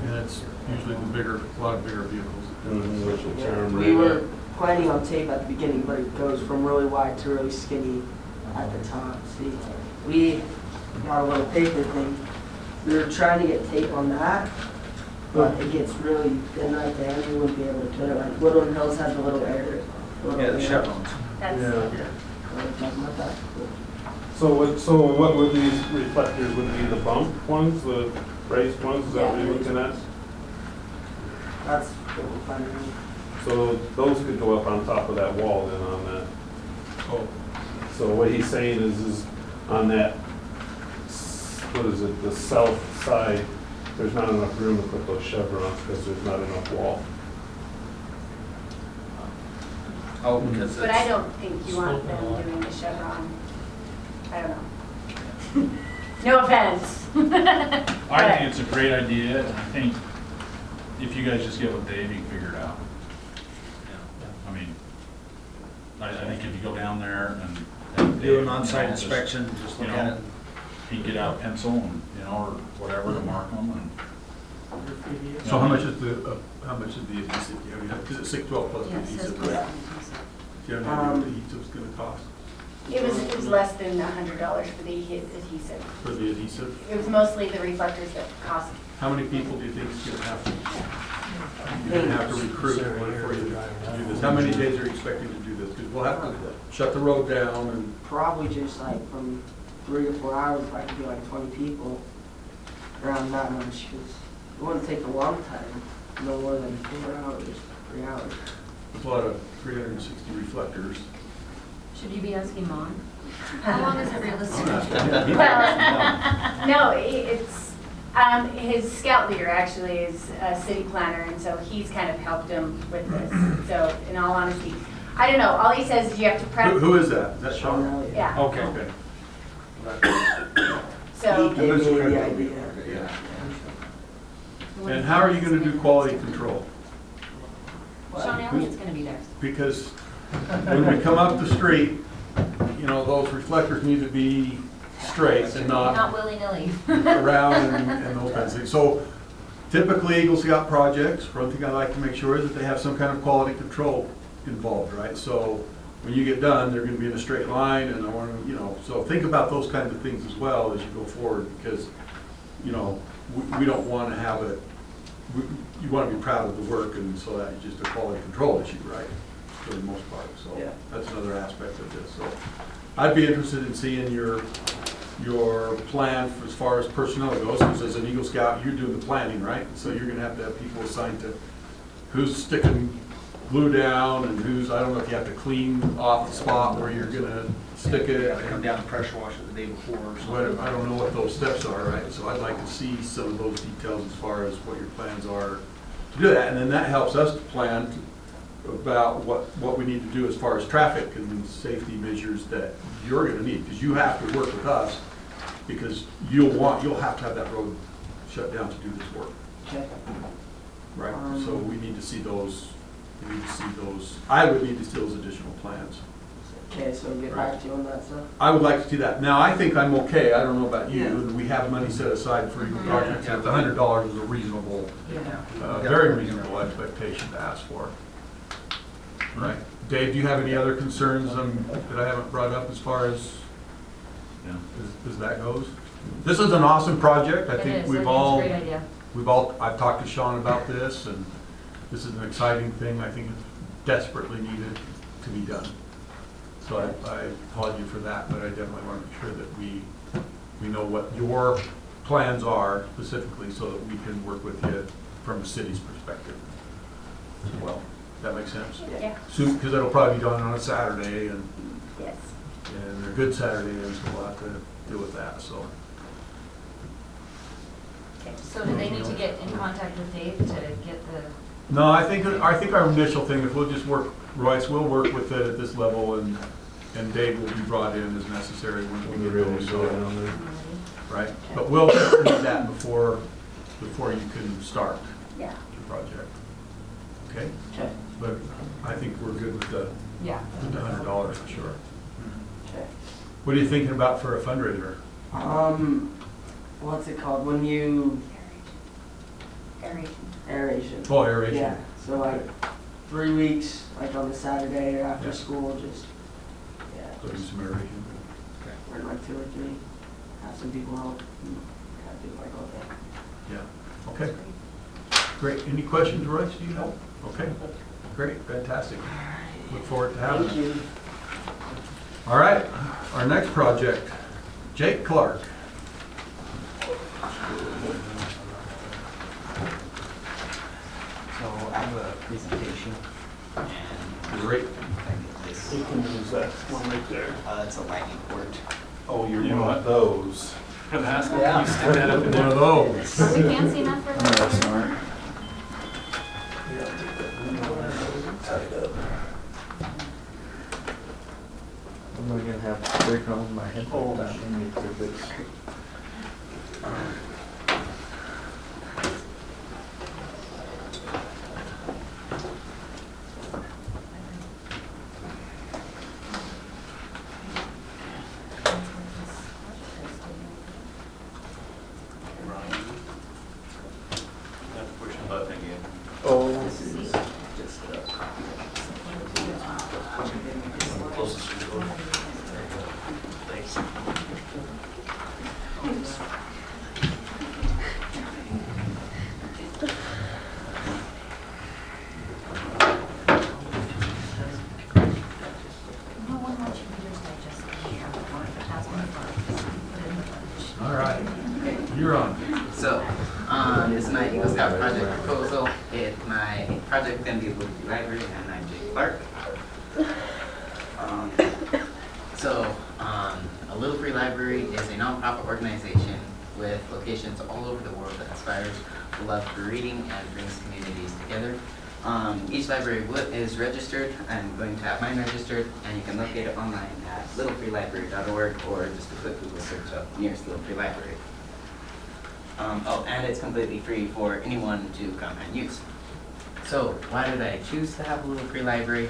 and it's usually the bigger, a lot of bigger vehicles. Which will tear 'em We right were up. planning on tape at the beginning, but it goes from really wide to really skinny at the top. See, we got a little paper thing. We were trying to get tape on that, but it gets really thin right there. We wouldn't be able to put it like Woodland Hills has a little air. Yeah, the chevrons. That's, Yeah. Talking about that. So what would these reflectors, would be the bump ones, the raised ones, is that what you're looking at? That's what we're finding. So those could go up on top of that wall then on that. Oh, So what he's saying is on that, what is it, the south side, there's not enough room to put those chevrons because there's not enough wall. Oh, because But I don't think you want them doing the chevron. I don't know. No offense. I think it's a great idea, and I think if you guys just get with Dave, you can figure it out. I mean, I think if you go down there and do an Dave, on-site you know, just, inspection, just look you at know, it. he can get out a pencil and, you know, or whatever to mark them, and. so how much is the adhesive? Do you have, is it 612 plus the yes, that's adhesive? what right? I'm Do you have any idea what the adhesive's gonna cost It was less than $100 for the adhesive. for the adhesive? It was mostly the reflectors that cost. How many people do you think is gonna have to, you're gonna have to recruit in order for you to do this? How many days are you expecting to do this? Because we'll have to shut the road down and, Probably just like from 3 to 4 hours, if I could do like 20 people around that much, because it wouldn't take a long time, no more than 4 hours, 3 hours. there's a lot of 360 reflectors. Should you be asking Mom? How long is it realistic? Well, no, it's, his scout leader actually is a city planner, and so he's kind of helped him with this. So in all honesty, I don't know, all he says is you have to prep. Who is that? Is that Sean? Elliott. Yeah, Okay. so. He gave me the idea. And how are you gonna do quality control? Sean Elliott's gonna be there. Because when we come up the street, you know, those reflectors need to be straight and Not not willy-nilly. around and those kinds of things. So typically Eagle Scout projects, one thing I like to make sure is that they have some kind of quality control involved, right? So when you get done, they're gonna be in a straight line, and I wanna, you know, so think about those kinds of things as well as you go forward, because, you know, we don't wanna have a, you wanna be proud of the work, and so that's just a quality control issue, right? For the most part, so Yeah. that's another aspect of this. So I'd be interested in seeing your plan for as far as personnel goes, because as an Eagle Scout, you're doing the planning, right? So you're gonna have people assigned to who's sticking glue down and who's, I don't know if you have to clean off the spot where you're gonna stick it. You gotta come down and pressure wash it the day before or something. But I don't know what those steps are, right? So I'd like to see some of those details as far as what your plans are to do that. And then that helps us to plan about what we need to do as far as traffic and safety measures that you're gonna need. Because you have to work with us, because you'll have to have that road shut down to do this work, Okay. right? So we need to see those, I would need to see those additional plans. Okay, so get back to you on that stuff. I would like to see that. Now, I think I'm okay, I don't know about you, Yeah. and we have money set aside for Eagle projects, and the $100 is a reasonable, Yeah. very reasonable expectation to ask for. Right. Dave, do you have any other concerns that I haven't brought up as far as that goes? This is an awesome project, I It think is. we've It's all, a great idea. I've talked to Sean about this, and this is an exciting thing, I think it's desperately needed to be done. So I applaud you for that, but I definitely want to make sure that we know what your plans are specifically, so that we can work with you from a city's perspective as well. That makes sense? Yeah. Soon, because it'll probably be done on a Saturday, and Yes. they're good Saturdays, so we'll have to deal with that, so. So do they need to get in contact with Dave to get the, No, I think our initial thing is we'll just work, Royce, we'll work with it at this level, and Dave will be brought in as necessary when we get those, so, right? But we'll need that before you can start Yeah. the project, okay? Okay. But I think we're good with the yeah. $100 for sure. Okay. What are you thinking about for a fundraiser? What's it called when you Aeration. aeration? Oh, aeration. Yeah. So like 3 weeks, like on the Saturday or after Yeah. school, just So do some aeration. run like 2 or 3, have some people help, and kind of do like all that. Yeah, okay. Great. Any questions, Royce, do you have? Okay, great, fantastic. Look forward to having Thank it. you. All right, our next project, Jake Clark. So I have a presentation and Great. I get this, You can use that one right there. it's a lightning port. Oh, you're You one want of those. Can I ask, Yeah. you stick that up in One there? of those. Are we fancy enough for that? Tied up. I'm gonna have break on my head. Oh, that exhibits. Push the button again. Oh, This is just a copy Closest to the door. Thanks. No one wants you to just digest it. That's my fun. All right, you're on. So, this is my Eagle Scout project proposal. My project then be with the library, and I'm Jake Clark. So, a Little Free Library is a nonprofit organization with locations all over the world that aspires to love for reading and brings communities together. Each library is registered. I'm going to have mine registered, and you can locate it online at littlefreelibrary.org or just a quick Google search of nearest Little Free Library. Oh, and it's completely free for anyone to come and use. So why did I choose to have a Little Free Library?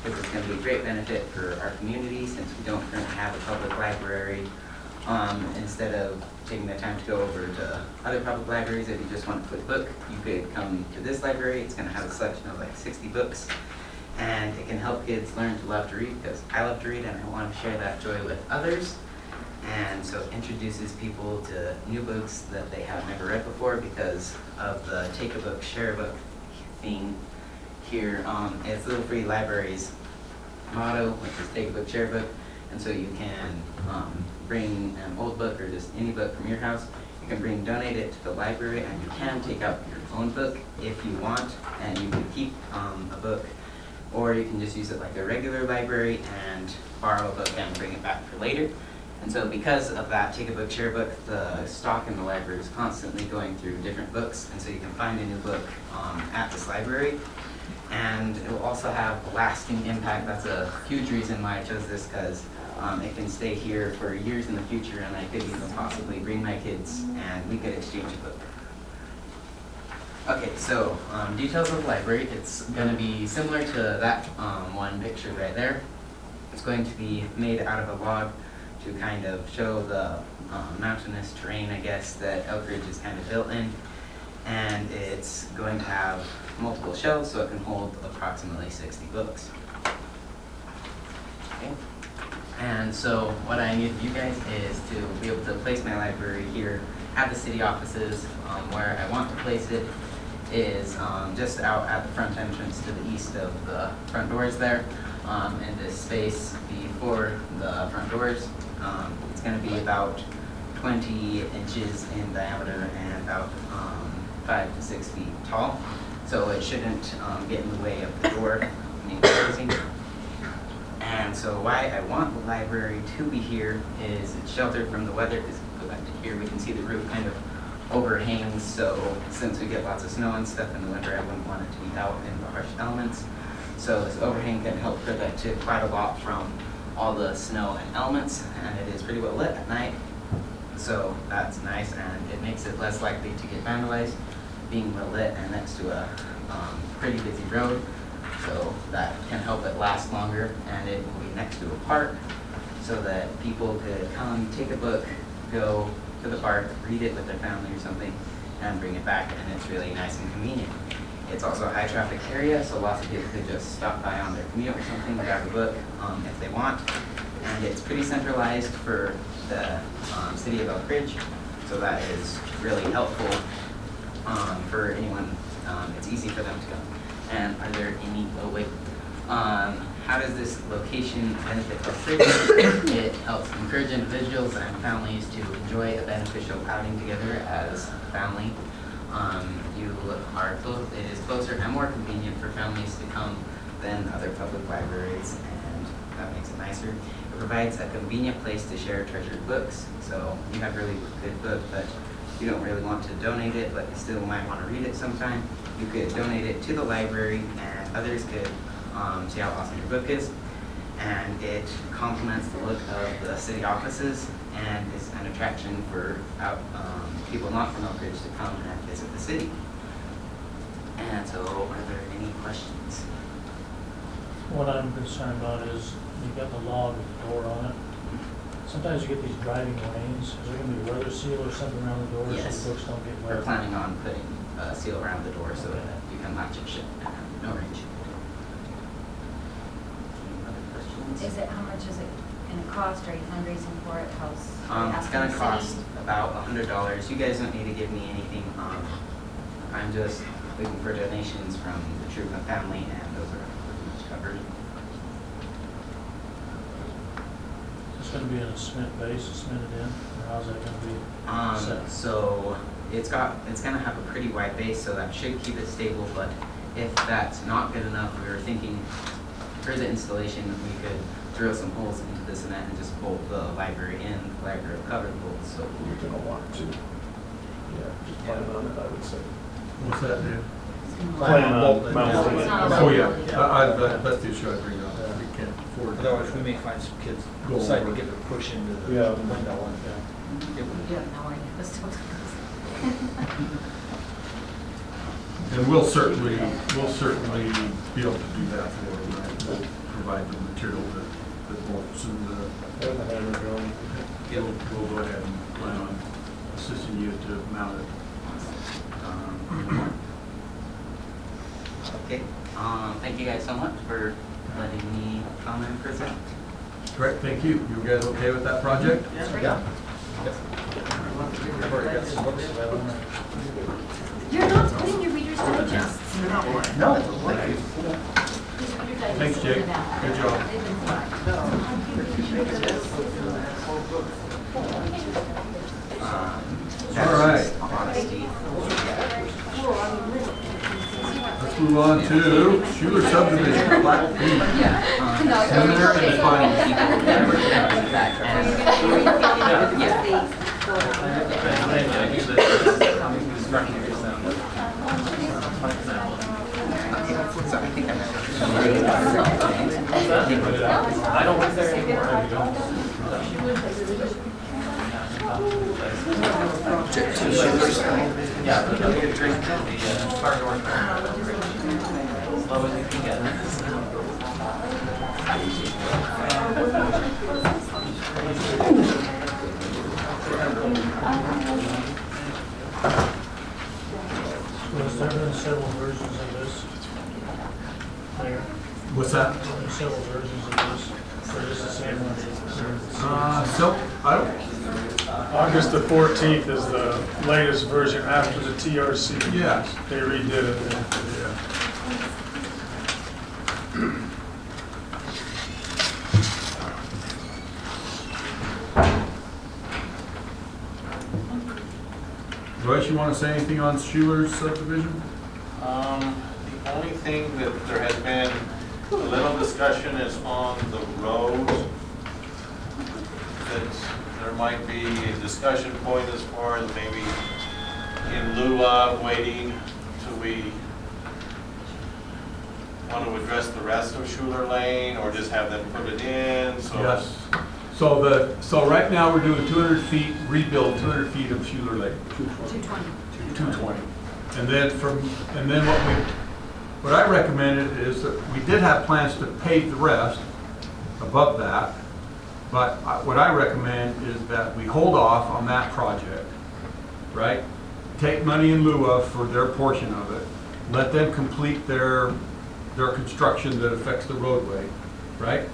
Because it's going to be a great benefit for our community since we don't currently have a public library. Instead of taking the time to go over to other public libraries, if you just want a quick book, you could come to this library. It's going to have a selection of like 60 books, and it can help kids learn to love to read because I love to read and I want to share that joy with others. And so it introduces people to new books that they have never read before because of the take a book, share a book theme here. It's Little Free Library's motto, which is take a book, share a book. And so you can bring an old book or just any book from your house. You can donate it to the library, and you can take out your own book if you want, and you can keep a book, or you can just use it like a regular library and borrow a book and bring it back for later. And so because of that take a book, share a book, the stock in the library is constantly going through different books, and so you can find a new book at this library. And it will also have a lasting impact. That's a huge reason why I chose this, because it can stay here for years in the future, and I could even possibly bring my kids and we could exchange a book. Okay, so details of the library. It's going to be similar to that one picture right there. It's going to be made out of a log to kind of show the mountainous terrain, I guess, that Elk Ridge is kind of built in. And it's going to have multiple shelves, so it can hold approximately 60 books. Okay. And so what I need of you guys is to be able to place my library here at the city offices. Where I want to place it is just out at the front entrance to the east of the front doors there, in this space before the front doors. It's going to be about 20 inches in diameter and about 5 to 6 feet tall, so it shouldn't get in the way of the door being closing. And so why I want the library to be here is it's sheltered from the weather, because if we go back to here, we can see the roof kind of overhangs, so since we get lots of snow and stuff in the winter, I wouldn't want it to be out in the harsh elements. So this overhang can help protect it quite a lot from all the snow and elements, and it is pretty well lit at night. So that's nice, and it makes it less likely to get vandalized, being well lit and next to a pretty busy road. So that can help it last longer, and it will be next to a park so that people could come, take a book, go to the park, read it with their family or something, and bring it back, and it's really nice and convenient. It's also a high traffic area, so lots of people could just stop by on their commute or something, grab a book if they want. And it's pretty centralized for the city of Elk Ridge, so that is really helpful for anyone. It's easy for them to go. And are there any, oh wait, how does this location benefit Elk Ridge? It helps encourage individuals and families to enjoy a beneficial outing together as a family. It is closer and more convenient for families to come than other public libraries, and that makes it nicer. It provides a convenient place to share treasured books. So you have a really good book, but you don't really want to donate it, but you still might want to read it sometime. You could donate it to the library, and others could see how awesome your book is. And it complements the look of the city offices, and is an attraction for people not from Elk Ridge to come and visit the city. And so, are there any questions? What I'm concerned about is you've got the log with the door on it. Sometimes you get these driving rains. Is there going to be a weather seal or something around the door Yes. so the books don't get wet? We're planning on putting a seal around the door so that you can latch it shut and no rain. Any other questions? Is it, how much is it gonna cost? Are you fundraising for it? It's gonna cost about $100. You guys don't need to give me anything. I'm just looking for donations from the troop and family, and those are pretty much covered. It's going to be in a cement base, cemented in, or how's that going to be set? So it's gonna have a pretty wide base, so that should keep it stable. But if that's not good enough, we were thinking for the installation we could drill some holes into the cement and just bolt the library in, the library will cover the bolts, so. You're gonna want to. Yeah, just plan on it, I would say. What's that, Dan? Plan on No, mounting it's it. not a Oh, yeah, liability. that's the issue I bring up. We can't afford. Otherwise, we may find some kids Go decide to over. give it a push into the Yeah. window and You have no idea. This still does. And we'll certainly be able to do that for them, right? We'll provide the material that bolts and And the hammer drilling. we'll go ahead and plan on assisting you to mount it. Okay, thank you guys so much for letting me come and present. Correct, thank you. You guys okay with that project? yeah. I've already got some books that I want You're not putting your Reader's Digests. No, thank you. Thanks, Jake. Good job. All right. Honesty. Let's move on to Schuler subdivision, plat B. Senator and final. I don't work there anymore. Yeah, but you can drink the far north. As low as you can get. Was there been several versions of this? Mayor, What's that? several versions of this, or just the same one? So, I don't, August the 14th is the latest version after the TRC. yeah. They redid it. Royce, you want to say anything on Schuler's subdivision? The only thing that there has been a little discussion is on the roads. That there might be a discussion point as far as maybe in lieu of waiting till we want to address the rest of Schuler Lane or just have them put it in, so. Yes. So right now, we're doing 200 feet, rebuild 200 feet of Schuler Lake. 220. And then what I recommended is that we did have plans to pave the rest above that, but what I recommend is that we hold off on that project, right? Take money in lieu of for their portion of it, let them complete their construction that affects the roadway, right?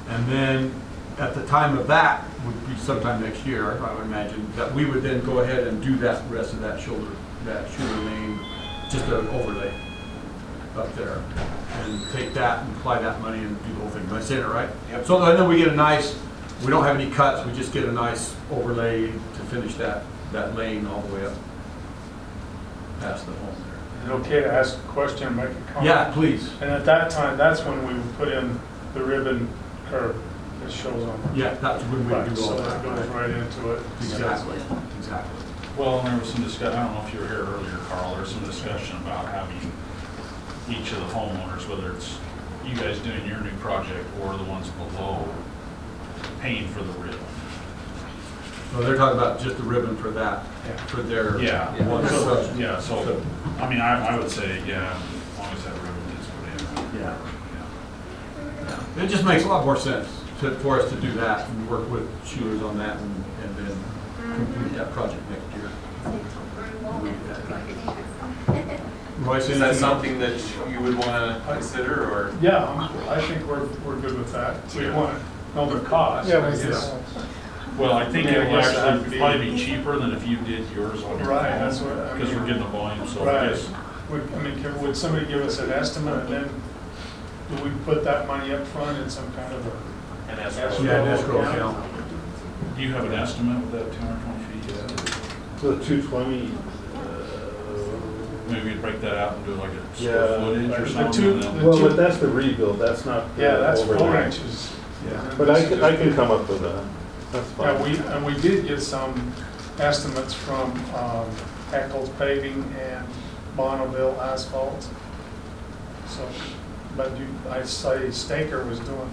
And then at the time of that, would be sometime next year, I would imagine, that we would then go ahead and do that rest of that Schuler Lane, just an overlay up there, and take that and apply that money and do the whole thing. Am I saying it right? Yep. So then we get a nice, we don't have any cuts, we just get a nice overlay to finish that lane all the way up past the home Is it okay to ask a question or make a there. comment? Yeah, please. And at that time, that's when we would put in the ribbon curve that shows on. Yeah, that's when we Right, do all so that goes that. right into it. Exactly. Well, and there was some discussion, I don't know if you were here earlier, Carl, there was some discussion about having each of the homeowners, whether it's you guys doing your new project or the ones below, paying for the ribbon. Well, they're talking about just the ribbon for that, Yeah. for their. Yeah, one so, section. yeah, so, I mean, I would say, yeah, as long as that ribbon is put in. Yeah. Yeah. It just makes a lot more sense for us to do that and work with Schuler's on that and then complete that project next year. Royce, Is that anything something that you would want to consider, or? Yeah, I think we're good with that. We want to know the cost. Yeah, we I guess. Well, I think Yeah, I it'll guess that'd actually be- probably be cheaper than if you did yours on your Right, phone. that's what I mean. Because we're getting the volume, so I Right. guess. Would somebody give us an estimate, and then do we put that money up front in some kind of a? And escrow? Yeah, an escrow account. Do you have an estimate with that 220 feet? So the 220, Maybe we'd break that out and do like a Yeah. square footage or The something. two- and then- well, but that's the rebuild, that's not the Yeah, that's 4 overlay. inches. Yeah, but I can come up with that. That's fine. And we did get some estimates from Eccles Paving and Bonneville Asphalt. So, but I say Staker was doing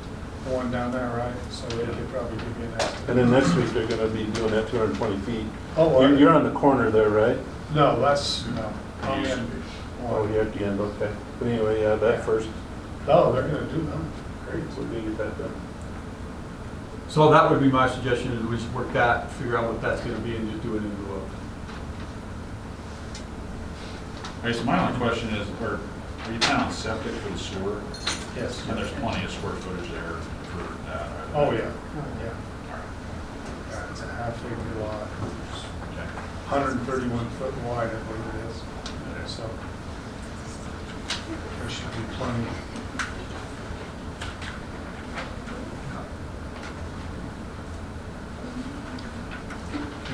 the one down there, right? So they could probably give you an estimate. And then next week, they're gonna be doing that 220 feet. Oh, You're on the corner there, right? no, that's, no. I'm in. Oh, you're at the end, okay. But anyway, yeah, that first, Oh, they're gonna do them. great, so we get that done. So that would be my suggestion, is we just work that, figure out what that's gonna be, and just do it in lieu of. Okay, so my only question is, are you planning on septic for the sewer? Yes. And there's plenty of square footage there for that, right? Oh, yeah, yeah. Yeah, it's a half-acre lot. Okay. 131 foot wide, I believe it is. So there should be plenty.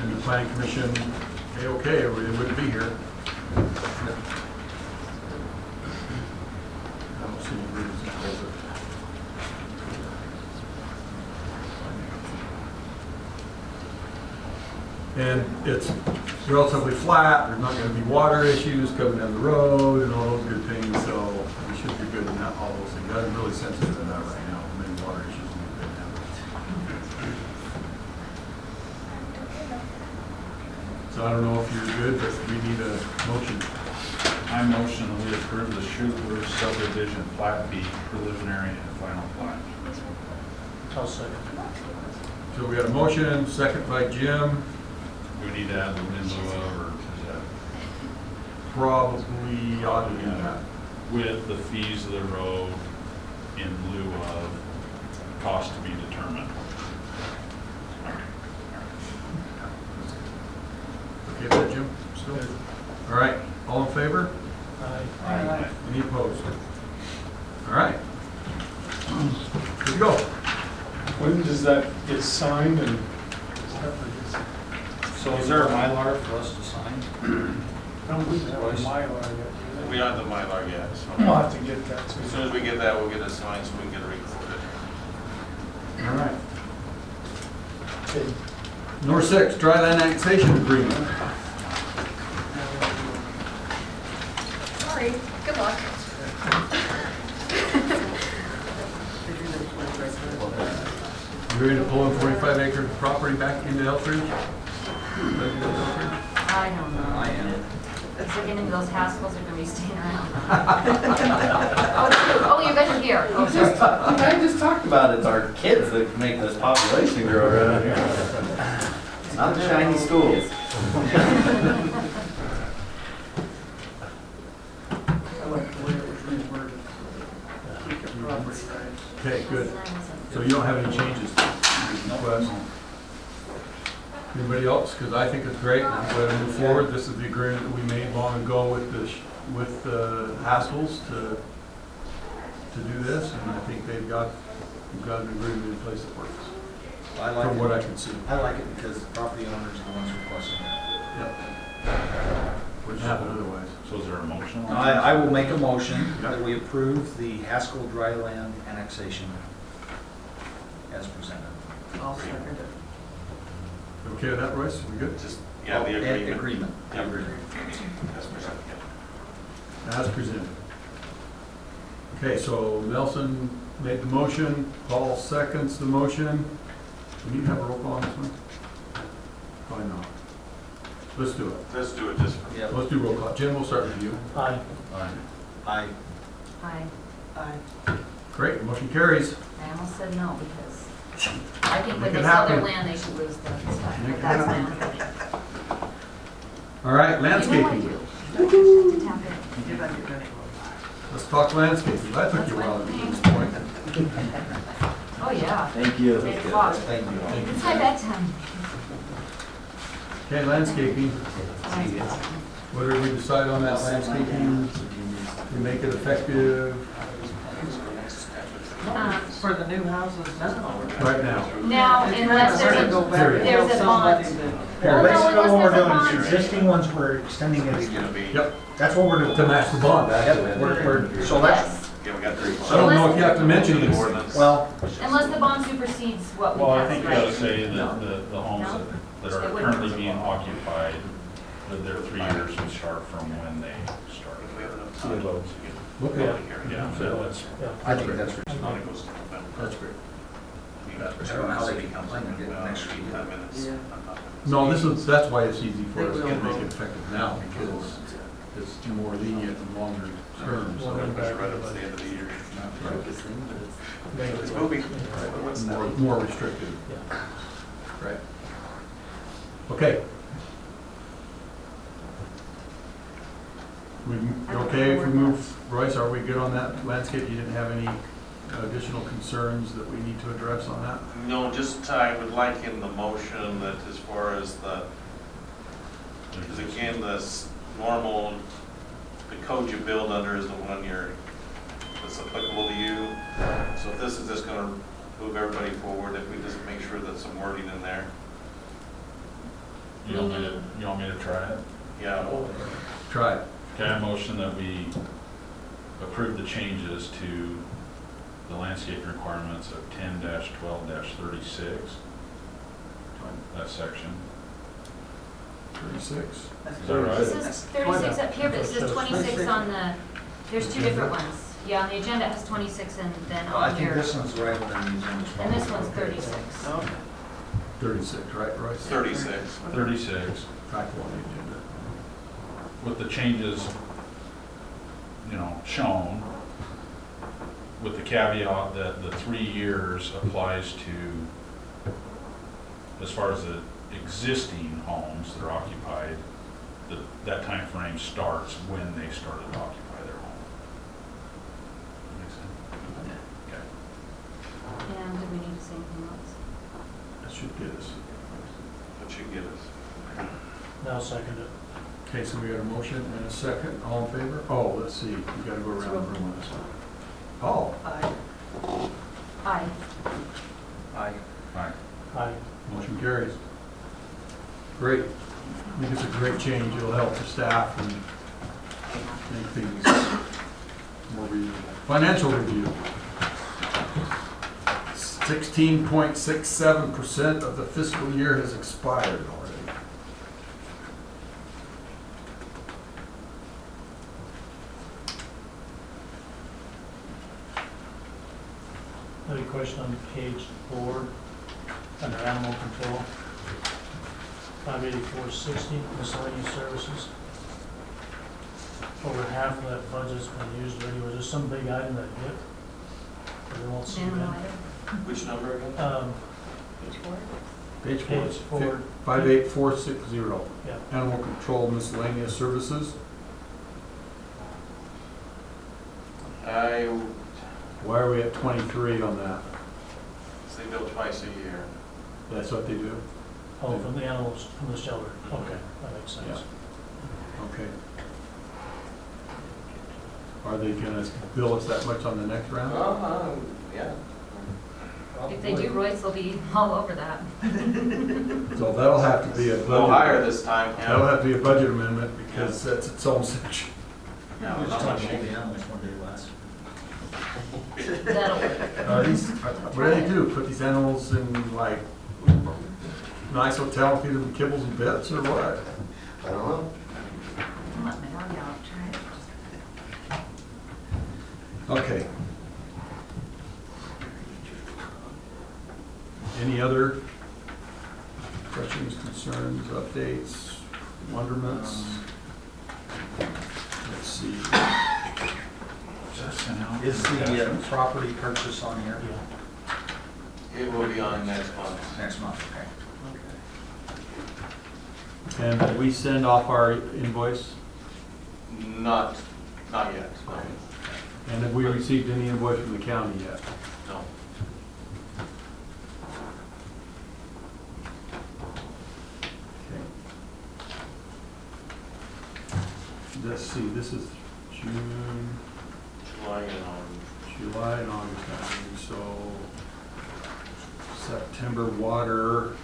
And the planning commission, okay, or it wouldn't be here. I don't see any reason to close it. And it's relatively flat, there's not gonna be water issues coming down the road and all those good things, so we should be good in that, all those things. I'm really sensitive to that right now, many water issues we've been having. So I don't know if you're good, but we need a motion. I motion that we approve the Schuler subdivision plat B preliminary and final plat. I'll second. So we got a motion, second by Jim, Do we need to add the in lieu of, or is that probably ought to do that. with the fees of the road in lieu of cost to be determined? Okay with that, Jim? Still? All right, all in favor? Aye. Any opposed? All right. Here we go. When does that get signed and? So is there a Mylar for us to sign? Don't we have a Mylar yet? We don't have the Mylar yet, so We'll have to get that as too. soon as we get that, we'll get it signed so we can get it recorded. All right. Okay. Number 6, dry land annexation agreement. Sorry, good luck. You ready to pull in 45 acre property back into Elfridge? I don't know. I am. If they're getting those hassles, they're gonna be staying around. Oh, you guys are here. Oh, sorry. I just talked about it's our kids that make this population grow around here. Not the shiny schools. I like the way it was reworded. Keep your property rights. Okay, good. So you don't have any changes to the request? Anybody else? Because I think it's great, and I'm glad to move forward. This is the agreement that we made long ago with the Haskells to do this, and I think we've got an agreement in place that works, I like from what I it. can see. I like it because the property owners are the ones requesting it. Yep. Wouldn't happen otherwise. So is there a motion? on I will make a motion Yep. that we approve the Haskell dry land annexation as presented. I'll second it. Okay with that, Royce? We good? Just, yeah, the And agreement. Agreement. Yeah, agreement. That's percent, yeah. As presented. Okay, so Nelson made the motion, Paul seconds the motion. We need to have a roll call on this one? Probably not. Let's do it. Let's do it just for. Yep. Let's do roll call. Jim, we'll start with you. Aye. Aye. Hi. Aye. Great, motion carries. I almost said no because I think Make when it they sell their happen. land, they should lose the stuff. Make But it that's my happen. own opinion. All right, You know I landscaping. do. You have to tap in. Let's talk landscaping. That took you a while to get to this point. Oh, yeah. Thank you. 8 o'clock. Thank you. It's my bedtime. Okay, landscaping. What did we decide on that landscaping? We make it effective For the new houses, no. right now. Now, unless there's a bond. Well, Well, no, basically unless what we're there's a doing bond. is existing ones, we're extending it It's gonna again. be. Yep, That's what we're doing. to match the bond, Yep, actually. so that's, Yes. Yeah, we got 3. so I don't know if you have to mention The this. ordinance. Well, Unless the bond supersedes what we Well, I passed, think you gotta right? say that No. the homes No? that are It wouldn't. currently being occupied, that their 3 years would start from when they started. We have enough time. Okay, Yeah, so that's, I think that's It's not, it goes to November. that's great. I mean, I don't know how they can complain and get well, next week. 10 minutes. Yeah. I'm not gonna- No, that's why it's easy for us to They will. make it effective now, because it's more lenient and longer term, so. Push it right up to the end of the year. It's Right. moving. What's that? More restrictive. Yeah. Right. Okay. You okay if we move, Royce, are we good on that landscape? You didn't have any additional concerns that we need to address on that? No, just I would like in the motion that as far as because again, this normal, the code you build under is the one that's applicable to you. So if this is just gonna move everybody forward, if we just make sure that some wording in there. you want me to try it? Yeah, Try it. Okay, I motion that we approve the changes to the landscape requirements of 10-12-36. That section. 36. Is that right? This is 36 up here, but it says 26 on the, there's two different ones. Yeah, on the agenda it has 26 and then I on think your, this one's right within these ones. and this one's 36. 36, right, Royce? 36. 36, Typo on the agenda. with the changes, shown, with the caveat that the 3 years applies to, as far as the existing homes that are occupied, that time frame starts when they started to occupy their home. That makes sense? Okay. And do we need to say anything else? That should get us. That should get us. Now second it. Okay, so we got a motion and a second. All in favor? Oh, let's see. We gotta go around the room on this one. Paul? Aye. Aye. Aye. All right. Aye. Motion carries. Great. I think it's a great change. It'll help the staff and make things more reasonable. Financial review. 16.67% of the fiscal year has expired already. I have a question on page 4, under animal control. 58460, miscellaneous services. Over half of that budget's been used already. Was there some big item that hit? Or we won't see Animal that? item. Which number again? Page 4. Page Page 4, four. 58460. Yeah. Animal control miscellaneous services. Why are we at 23 on that? They bill twice a year. That's what they do? Oh, from the animals, from the shelter. Okay, that makes sense. Yeah. Okay. Are they gonna bill us that much on the next round? Yeah. If they do, Royce will be all over that. So that'll have to be a A little budget. higher this time, That'll yeah. have to be a budget amendment because that's its own section. No, Just not tell much. them all the animals one day less. That'll work. What do they do? Put these animals in like nice hotel, feed them kibbles and bits or what? I don't know. Let my dog out, try it. Okay. Any other questions, concerns, updates, wonderments? Let's see. Is the property purchase on here? It will be on next month. Next month, okay. And did we send off our invoice? Not yet, no. And have we received any invoice from the county yet? No. Okay. Let's see, this is June, July and August. July and August, I think, so September water.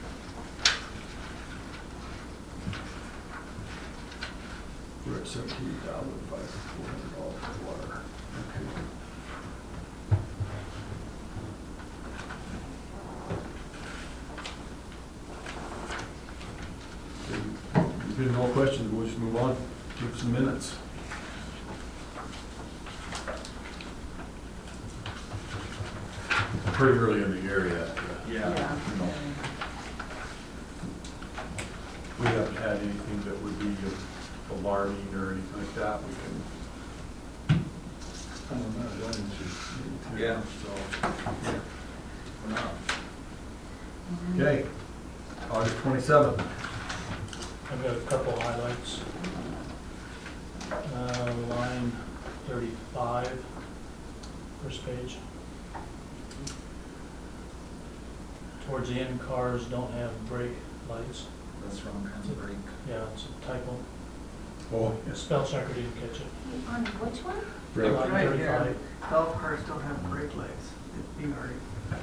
We're at $17,400 for water. Okay. Good, no questions, we'll just move on, give some minutes. Pretty early in the year yet. Yeah. We haven't had anything that would be alarming or anything like that, we can. Yeah. So, okay, August 27th. I've got a couple highlights. Line 35, first page. Towards the end, cars don't have brake lights. That's wrong kinds of break. Yeah, it's a typo. Oh, The spell checker didn't catch it. On which one? Right. Line Right 35. here. Golf carts don't have brake lights. You already.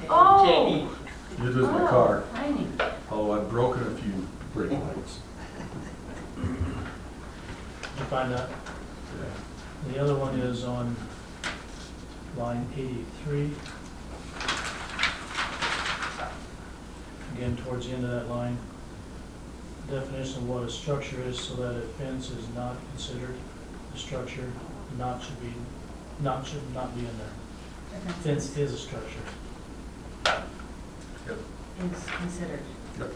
Oh! It is my car, Tiny. although I've broken a few brake lights. Did you find that? Yeah. The other one is on line 83. Again, towards the end of that line. Definition of what a structure is, so that a fence is not considered a structure, should not be in there. Fence is a structure. Yep. Is considered. Yep.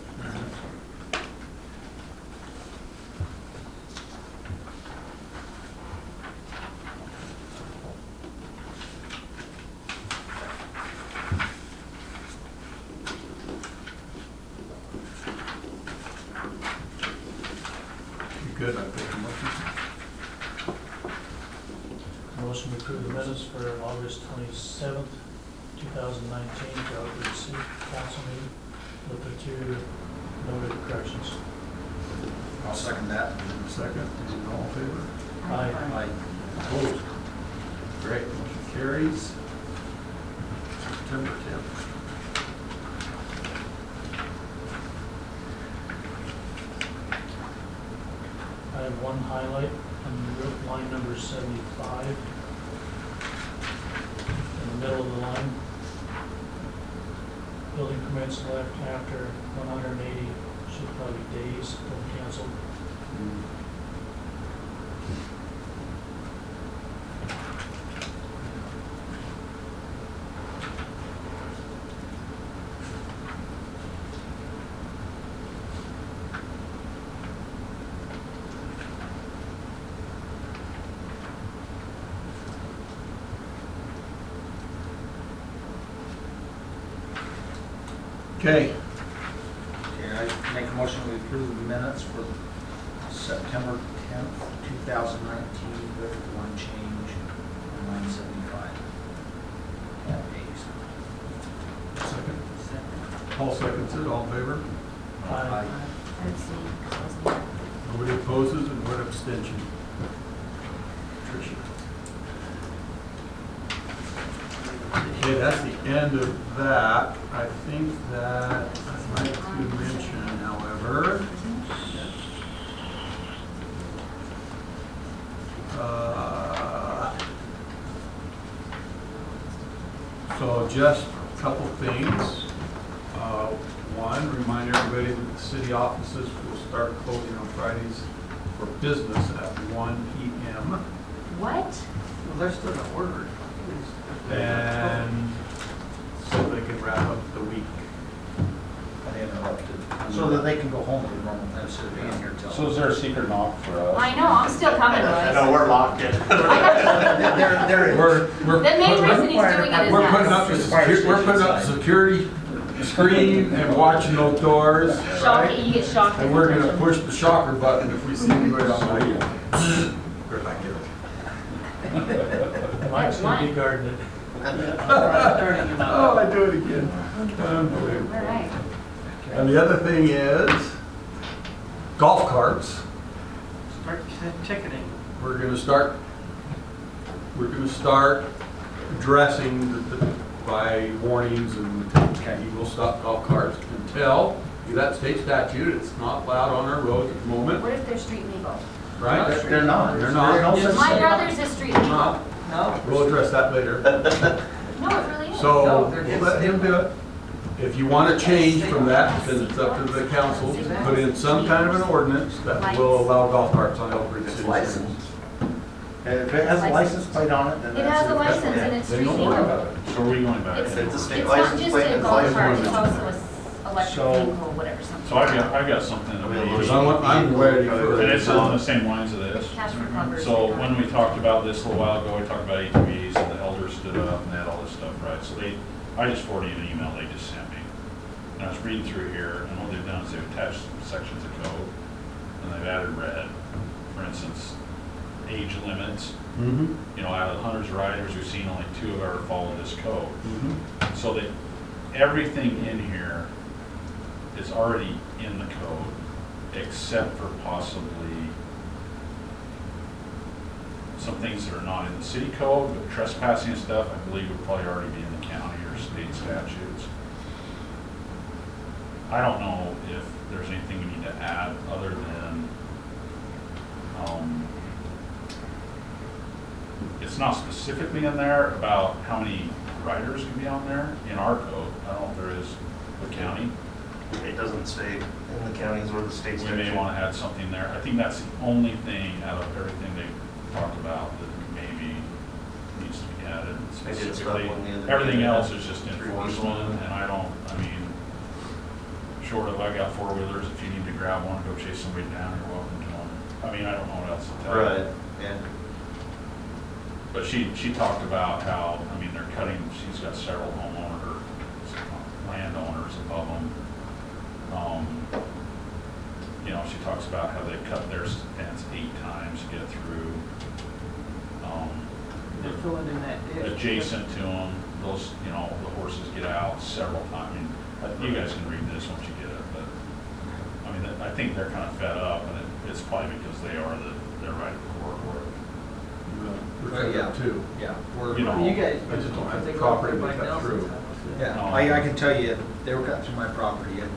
You good, I think, Motion to approve the minutes for August 27th, 2019, for our city council meeting with the two noted corrections. I'll second that. second, all in favor? Aye. Opposed? Great, motion carries. September 10th. I have one highlight on line number 75. In the middle of the line. Building permits left after 180, should probably be days, when canceled. Okay, Okay, I make a motion we approve the minutes for September 10th, 2019, with one change on line 75. All days. second. Paul seconds it, all in favor? Aye. Let's see. Wasn't there? Nobody opposes and one abstention. Tricia. Okay, that's the end of that. I think that I'd like to mention, however, so just a couple things. One, remind everybody that the city offices will start closing on Fridays for business at 1 p.m. What? Well, they're still not ordered. And so they can wrap up the week. Uninterrupted. So that they can go home to normal, instead of being here till. So is there a secret knock for us? I know, I'm still coming, Royce. No, we're locked in. We're The main reason he's doing it is We're putting up us. we're putting up security screen and watching those doors. Shocking, you get shocked. And we're gonna push the shocker button if we see anybody on the way. Where'd I get it? Mike's gonna be guarded. Oh, I do it again. Unbelievable. All right. And the other thing is golf carts. Start ticketing. We're gonna start addressing by warnings and we will stop golf carts until, that state statute, it's not allowed on our roads at the moment, What if they're street legal? right? They're not. They're not. There's no such My thing. brother's a street legal. Not. No. We'll address that later. No, it really is. So No, they're we'll let him do it. If you want to change from that, then it's up to the council to put in some kind of an ordinance that will allow golf carts on Elk Ridge City streets. And if it has a license plate on it, then It that's has a license and it's Then don't worry redeemable. about it. So are we going back? It's in? It's a state it's not license just plate, a it's golf license cart, it's plate. also a electric So- vehicle, whatever, something. So I've got something that we Because need. I'm ready for And it. it's on the same lines of this. Cash for covers. So when we talked about this a little while ago, we talked about ATVs and the elders stood up and they had all this stuff, right? So I just forwarded you an email they just sent me. And I was reading through here and what they've done is they've attached sections of code and they've added red. For instance, age limits. Mhm. You know, out of the hundreds of riders we've seen, only 2 have ever followed this code. Mhm. So that everything in here is already in the code, except for possibly some things that are not in the city code, but trespassing and stuff, I believe would probably already be in the county or state statutes. I don't know if there's anything we need to add other than, it's not specifically in there about how many riders can be on there in our code. I don't know if there is the county. It doesn't say in the counties or the state We may statute. want to add something there. I think that's the only thing out of everything they talked about that maybe needs to be added I did stuff specifically. on the other day. Everything else is just 3 weeks enforcement, ago. and I mean, short of I got 4-wheelers, if you need to grab one, go chase somebody down, you're welcome to them. I mean, I don't know what else to tell you. Right, yeah. But she talked about how, I mean, they're cutting, she's got several landowners above them. You know, she talks about how they cut their fence 8 times to get through. They're filling in that ditch. Adjacent to them, those, you know, the horses get out several times. I mean, you guys can read this once you get it, but, I mean, I think they're kind of fed up, and it's probably because they're right at the corridor. We're fed up too. Yeah. You know, You guys. I just don't have the think property to like cut Nelson's through. house, Yeah, I can tell you, they were cutting through my property and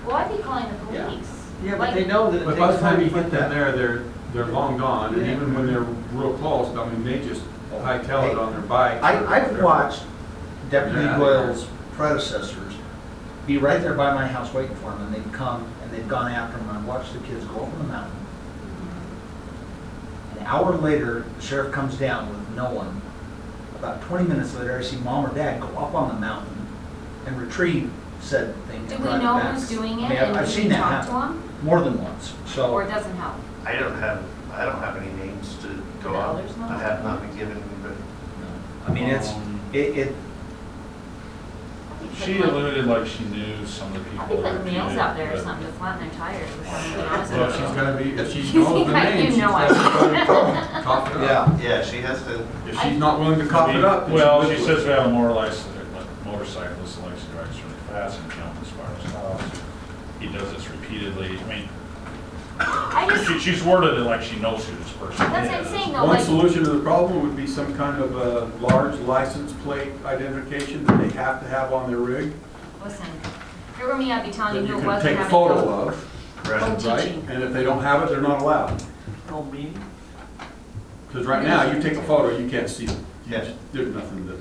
Well, I'd be calling the Yeah. police. Yeah, but Like- they know that it But by the takes time you 40 get them there, they're long gone, and Yeah. even when they're real close, I mean, they just hightail it on their bike. I've watched Deputy Yeah. Doyle's predecessors be right there by my house waiting for him, and they'd come and they'd gone after him. I watched the kids go up the mountain. An hour later, the sheriff comes down with no one. About 20 minutes later, I see mom or dad go up on the mountain and retrieve said thing. Do and we drive it know back. who's doing I it mean, and I've do seen we that talk to happen them? more than once, so. Or it doesn't help? I don't have any names to go The out. elders know? I have not been given, but I mean, it, She alluded like she knew some of the people. I'll be that putting were nails doing out it, there or but- something to flatten their tires or something, to be honest Well, with she's you. gotta be, if she You knows the think I- name, you she's know I gotta cough it up. yeah. yeah, she has to. If she's not willing to cough it up, then Well, she she lives says with we it. have a motorcyclist that likes to drive really fast and jump as far as possible. He does this repeatedly. I mean, I just, she's worded it like she knows who this person is. that's what I'm saying though, One like, solution to the problem would be some kind of a large license plate identification that they have to have on their rig, listen, if it were me, I'd be telling that you you who it can was take and a have it photo go. of, Go right? teaching. And if they don't have it, they're not allowed. No meeting? Because right now, you take a photo, you can't see it. Yeah. There's nothing that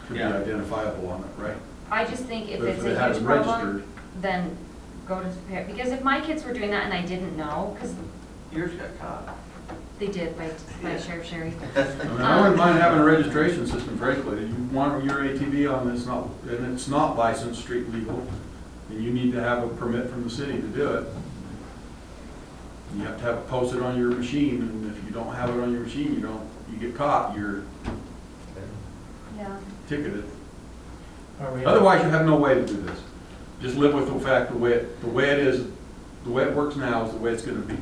could be Yeah. identifiable on it, right? I just think if But it's they a had huge it problem, registered, then go to the parent, because if my kids were doing that and I didn't know, because Yours got caught. they did by Yeah. Sheriff Sherry. I mean, I wouldn't mind having a registration system, frankly. You want your ATV on this, and it's not licensed, street legal, and you need to have a permit from the city to do it. You have to have it posted on your machine, and if you don't have it on your machine, you get caught, you're Yeah. ticketed. Are we, Otherwise, you have no way to do this. Just live with the fact, the way it is, the way it works now is the way it's gonna be.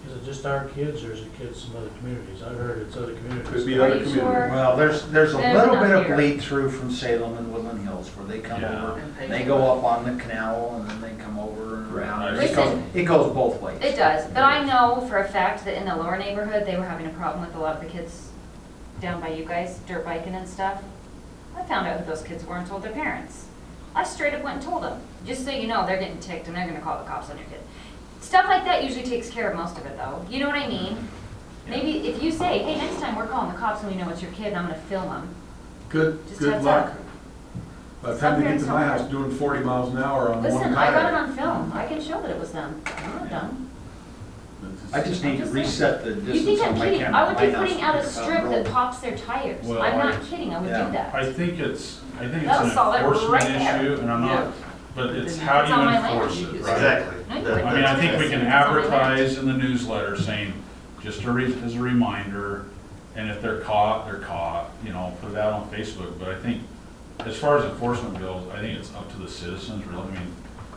is it just our kids or is it kids from other communities? I've heard it's other communities. Could be Are other you communities. sure? Well, there's a There's little bit enough of here. bleed through from Salem and Woodland Hills where they come Yeah. over, they go up on the canal and then they come over and around. Listen. It goes both ways. It does, but I know for a fact that in the lower neighborhood, they were having a problem with a lot of the kids down by you guys, dirt biking and stuff. I found out who those kids were and told their parents. I straight up went and told them, just so you know, they're getting ticked and they're gonna call the cops on your kid. Stuff like that usually takes care of most of it though, you know what I mean? Maybe if you say, hey, next time we're calling the cops and we know it's your kid and I'm gonna film them, Good, Just good heads luck. up. By the Some time they get parents to my don't house have- doing 40 miles an hour on one Listen, I got it tire. on film. I can show that it was them. I'm not done. I just need to reset the You distance think on I'm my kidding? camera. I would My be house putting out a to the strip that road. pops their tires. Well, I'm I- not kidding, I would Yeah. do that. I think it's an That'll solve it enforcement right there. issue, and I'm not, but it's how It's do you on my land. enforce it, right? Exactly. No, you That- wouldn't. I mean, I think we can It's on my land. advertise in the newsletter saying, just as a reminder, and if they're caught, you know, put it out on Facebook, but I think, as far as enforcement goes, I think it's up to the citizens, really, I mean,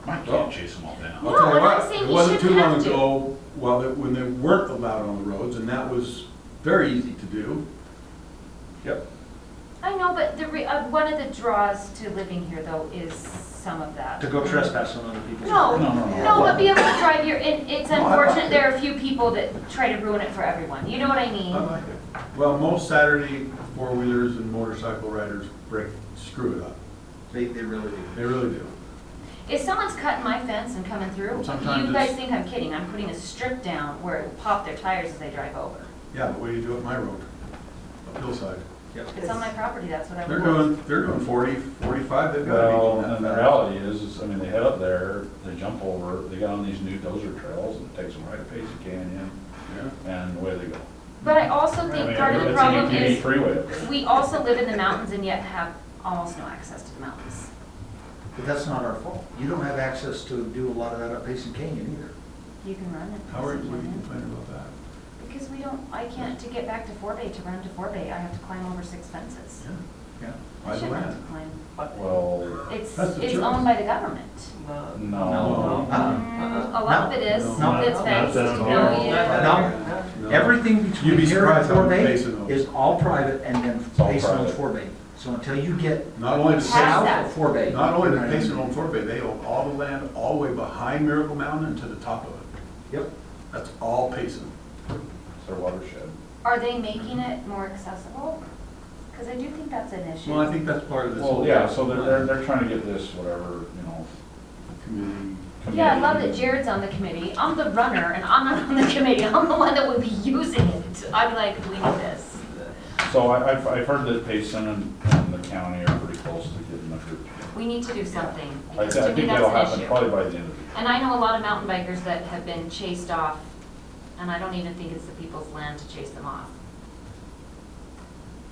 Mike can't chase them all down. No, I'll tell you and I'm what, saying it you wasn't too shouldn't long have to. ago, when they weren't allowed on the roads, and that was very easy to do. Yep. I know, but one of the draws to living here though is some of that. To go trespass on other people's. No, No. no, but be able to drive your, it's No, I like unfortunate it. there are a few people that try to ruin it for everyone. You know what I mean? I like it. Well, most Saturday four-wheelers and motorcycle riders screw it up. They really do. They really do. If someone's cutting my fence and coming through, Sometimes you guys it's- think I'm kidding. I'm putting a strip down where it will pop their tires as they drive over. Yeah, but what do you do at my road? Up hillside. If it's on my property, that's what I They're want. doing 40, 45, they've got to be Well, going that and the fast. reality is, I mean, they head up there, they jump over, they get on these new dozer trails, and it takes them right up Pacey Canyon, Yeah. and away they go. But I also I think mean, part of the it's an problem ATV is, freeway up there. we also live in the mountains and yet have almost no access to the mountains. But that's not our fault. You don't have access to do a lot of that up Basin Canyon either. You can run it. How are you complaining about that? Because I can't, to get back to Fort Bay, to run to Fort Bay, I have to climb over 6 fences. Yeah. I Buy the shouldn't have land. to climb. Well, It's That's the choice. owned by the government. no. A lot of it is, No. it's No. fenced. Not down No, here. yeah. No, everything You'd between be here and surprised how Fort many Bay Basin owns. is all private and then all Basin owns private. Fort Bay. So until you get Not only the How's Payson, that? south of Fort Bay. not only the Payson on Fort Bay, they own all the land all the way behind Miracle Mountain and to the top of it. Yep. That's all Payson. It's their watershed. Are they making it more accessible? Because I do think that's an issue. Well, I think that's part of this. Well, whole yeah, so they're trying to get this, whatever, you know. community. Yeah, I love that committee. Jared's on the committee. I'm the runner and I'm not on the committee. I'm the one that would be using it. I'd be like, we need this. So I've heard that Payson and the county are pretty close to getting a group. We need to do something. I Because to me, think that's that'll an happen issue. probably by the end of the year. And I know a lot of mountain bikers that have been chased off, and I don't even think it's the people's land to chase them off.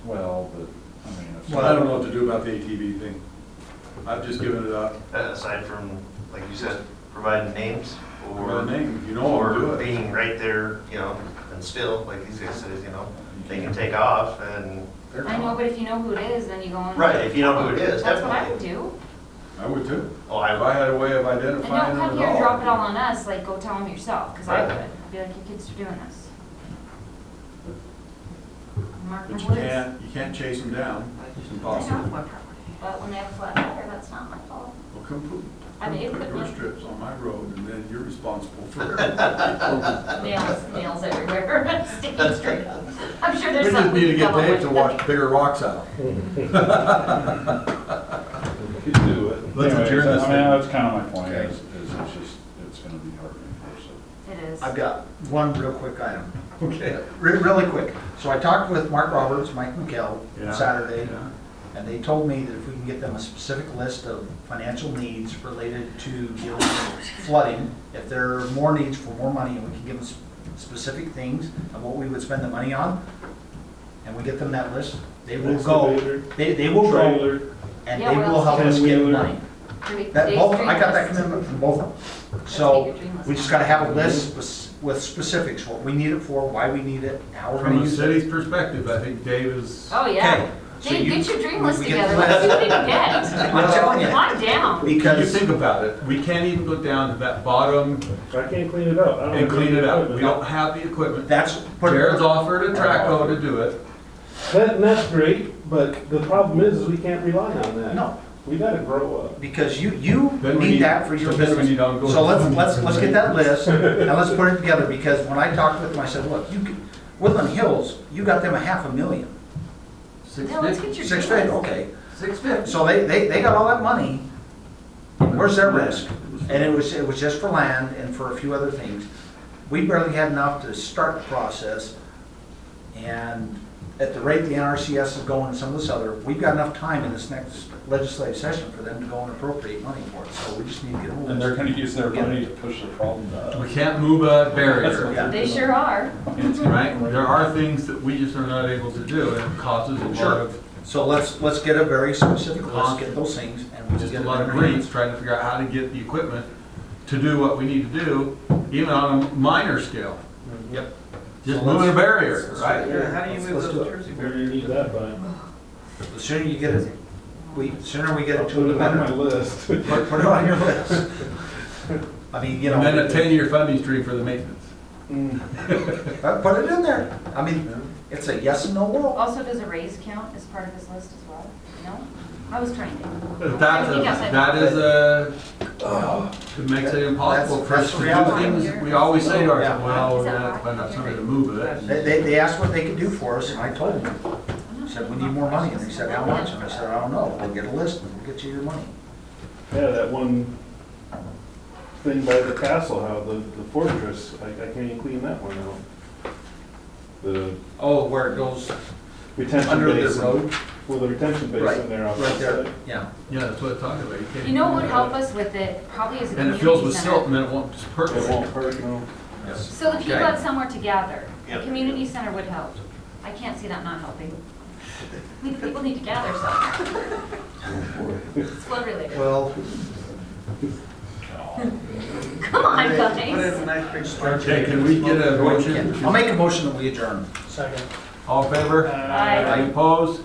Well, but, I mean, if. Well, I don't know what to do about the ATV thing. I've just given it up. Aside from, like you said, providing names Or or, a name, you know, I'll do or it. being right there, you know, and still, like these guys said, you know, they can take off and, They're I know, gone. but if you know who it is, then you go on. right, if you know who it is, That's what I would definitely. do. I would too. Oh, If I had a way of And identifying don't them come at here and all. drop it all on us, like, go tell them yourself, because I Right. would. I'd be like, your kids are doing this. Mark my But words. you can't chase them down. It's I impossible. have one property. But when they have a flat tire, that's not my fault. Well, come I mean, put your equipment. strips on my road and then you're responsible for it. Nails everywhere, sticking straight up. I'm sure We there's just something need to we get can come up Dave to with. wash bigger rocks out. You could do it. Let's Anyways, adjourn this I mean, thing. that's kind of my point, Okay. is it's just, it's gonna be hard to enforce it. It is. I've got one real quick item. Okay. Really quick. So I talked with Mark Roberts, Mike McKell, Yeah. Saturday, Yeah. and they told me that if we can get them a specific list of financial needs related to dealing with flooding, if there are more needs for more money, and we can give them specific things of what we would spend the money on, and we get them that list, they will go, Excavator, they will go, trailer. and Yeah, they what will else? help us get Ten-wheeler. money. That Dave's both, dream I got that list. commitment from both of them. Let's get So, your dream list. we just gotta have a list with specifics, what we need it for, why we need it, how we're From gonna the use it. city's perspective, I think Dave is. Oh, yeah. Okay, so Dave, you- get your dream we list get together. the Let's see list. what we can get. I'm telling you. Climb down. You Because, think about it, we can't even go down to that bottom I can't clean it up. I don't and have clean any it up. equipment. We don't have the equipment. that's. Jared's offered a trackhoe to do it. And that's great, but the problem is we can't rely on that. No, We gotta grow up. because you Then we need that for your so then we business. need ongoing So funding. let's get that list, and let's put it together, because when I talked with them, I said, look, you could, Woodland Hills, you got them $500,000. No, let's get your dream 650, list. okay. 650. So they got all that money, where's their risk? And it was just for land and for a few other things. We barely had enough to start the process, and at the rate the NRCS is going and some of this other, we've got enough time in this next legislative session for them to go and appropriate money for it, so we just need to get moving. And they're gonna use their money to push the problem down. We can't move a barrier, Yeah. They sure are. right? There are things that we just are not able to do, and it causes a lot Sure. of, So let's get a very specific list, get those things, and we just just get a it lot in of our grief hands. trying to figure out how to get the equipment to do what we need to do, even on a minor scale. Yep. Just So moving a let's- barrier, right? Yeah, how do you move Let's do those it. Jersey Where do you barriers? need that by? The sooner you get it, the sooner we get I'll it to put the it on my better. list. Put it on your list. I mean, you know. And then a 10-year funding stream for the maintenance. Put it in there. I mean, it's a yes and no world. Also, does a raise count as part of this list as well? No? I was trying to. But that is it makes it impossible for us to do things. We always say to ourselves, well, we're gonna find out somebody to move it. They asked what they could do for us, and I told them. I said, we need more money, and they said, how much? And I said, I don't know, we'll get a list, and we'll get you your money. Yeah, that one thing by the castle, how the fortress, I can't even clean that one out. The Oh, where it goes retention under the basin. road? Well, the retention basin there off Right the there, side. yeah. Yeah, that's what I'm talking about. can't You know what do would that. help us with it, probably is a And it fills community with silt, and center. then it won't just It percolate. won't hurt, no. So the people Okay. had somewhere to gather. Yeah. A community center would help. I can't see that not helping. I mean, people need to gather somewhere. It's flood related. Well, Come on, Put it guys. in a nice big structure. Okay, can we get a motion? I'll make a motion that we adjourn. Second. All in favor? Aye. Any opposed?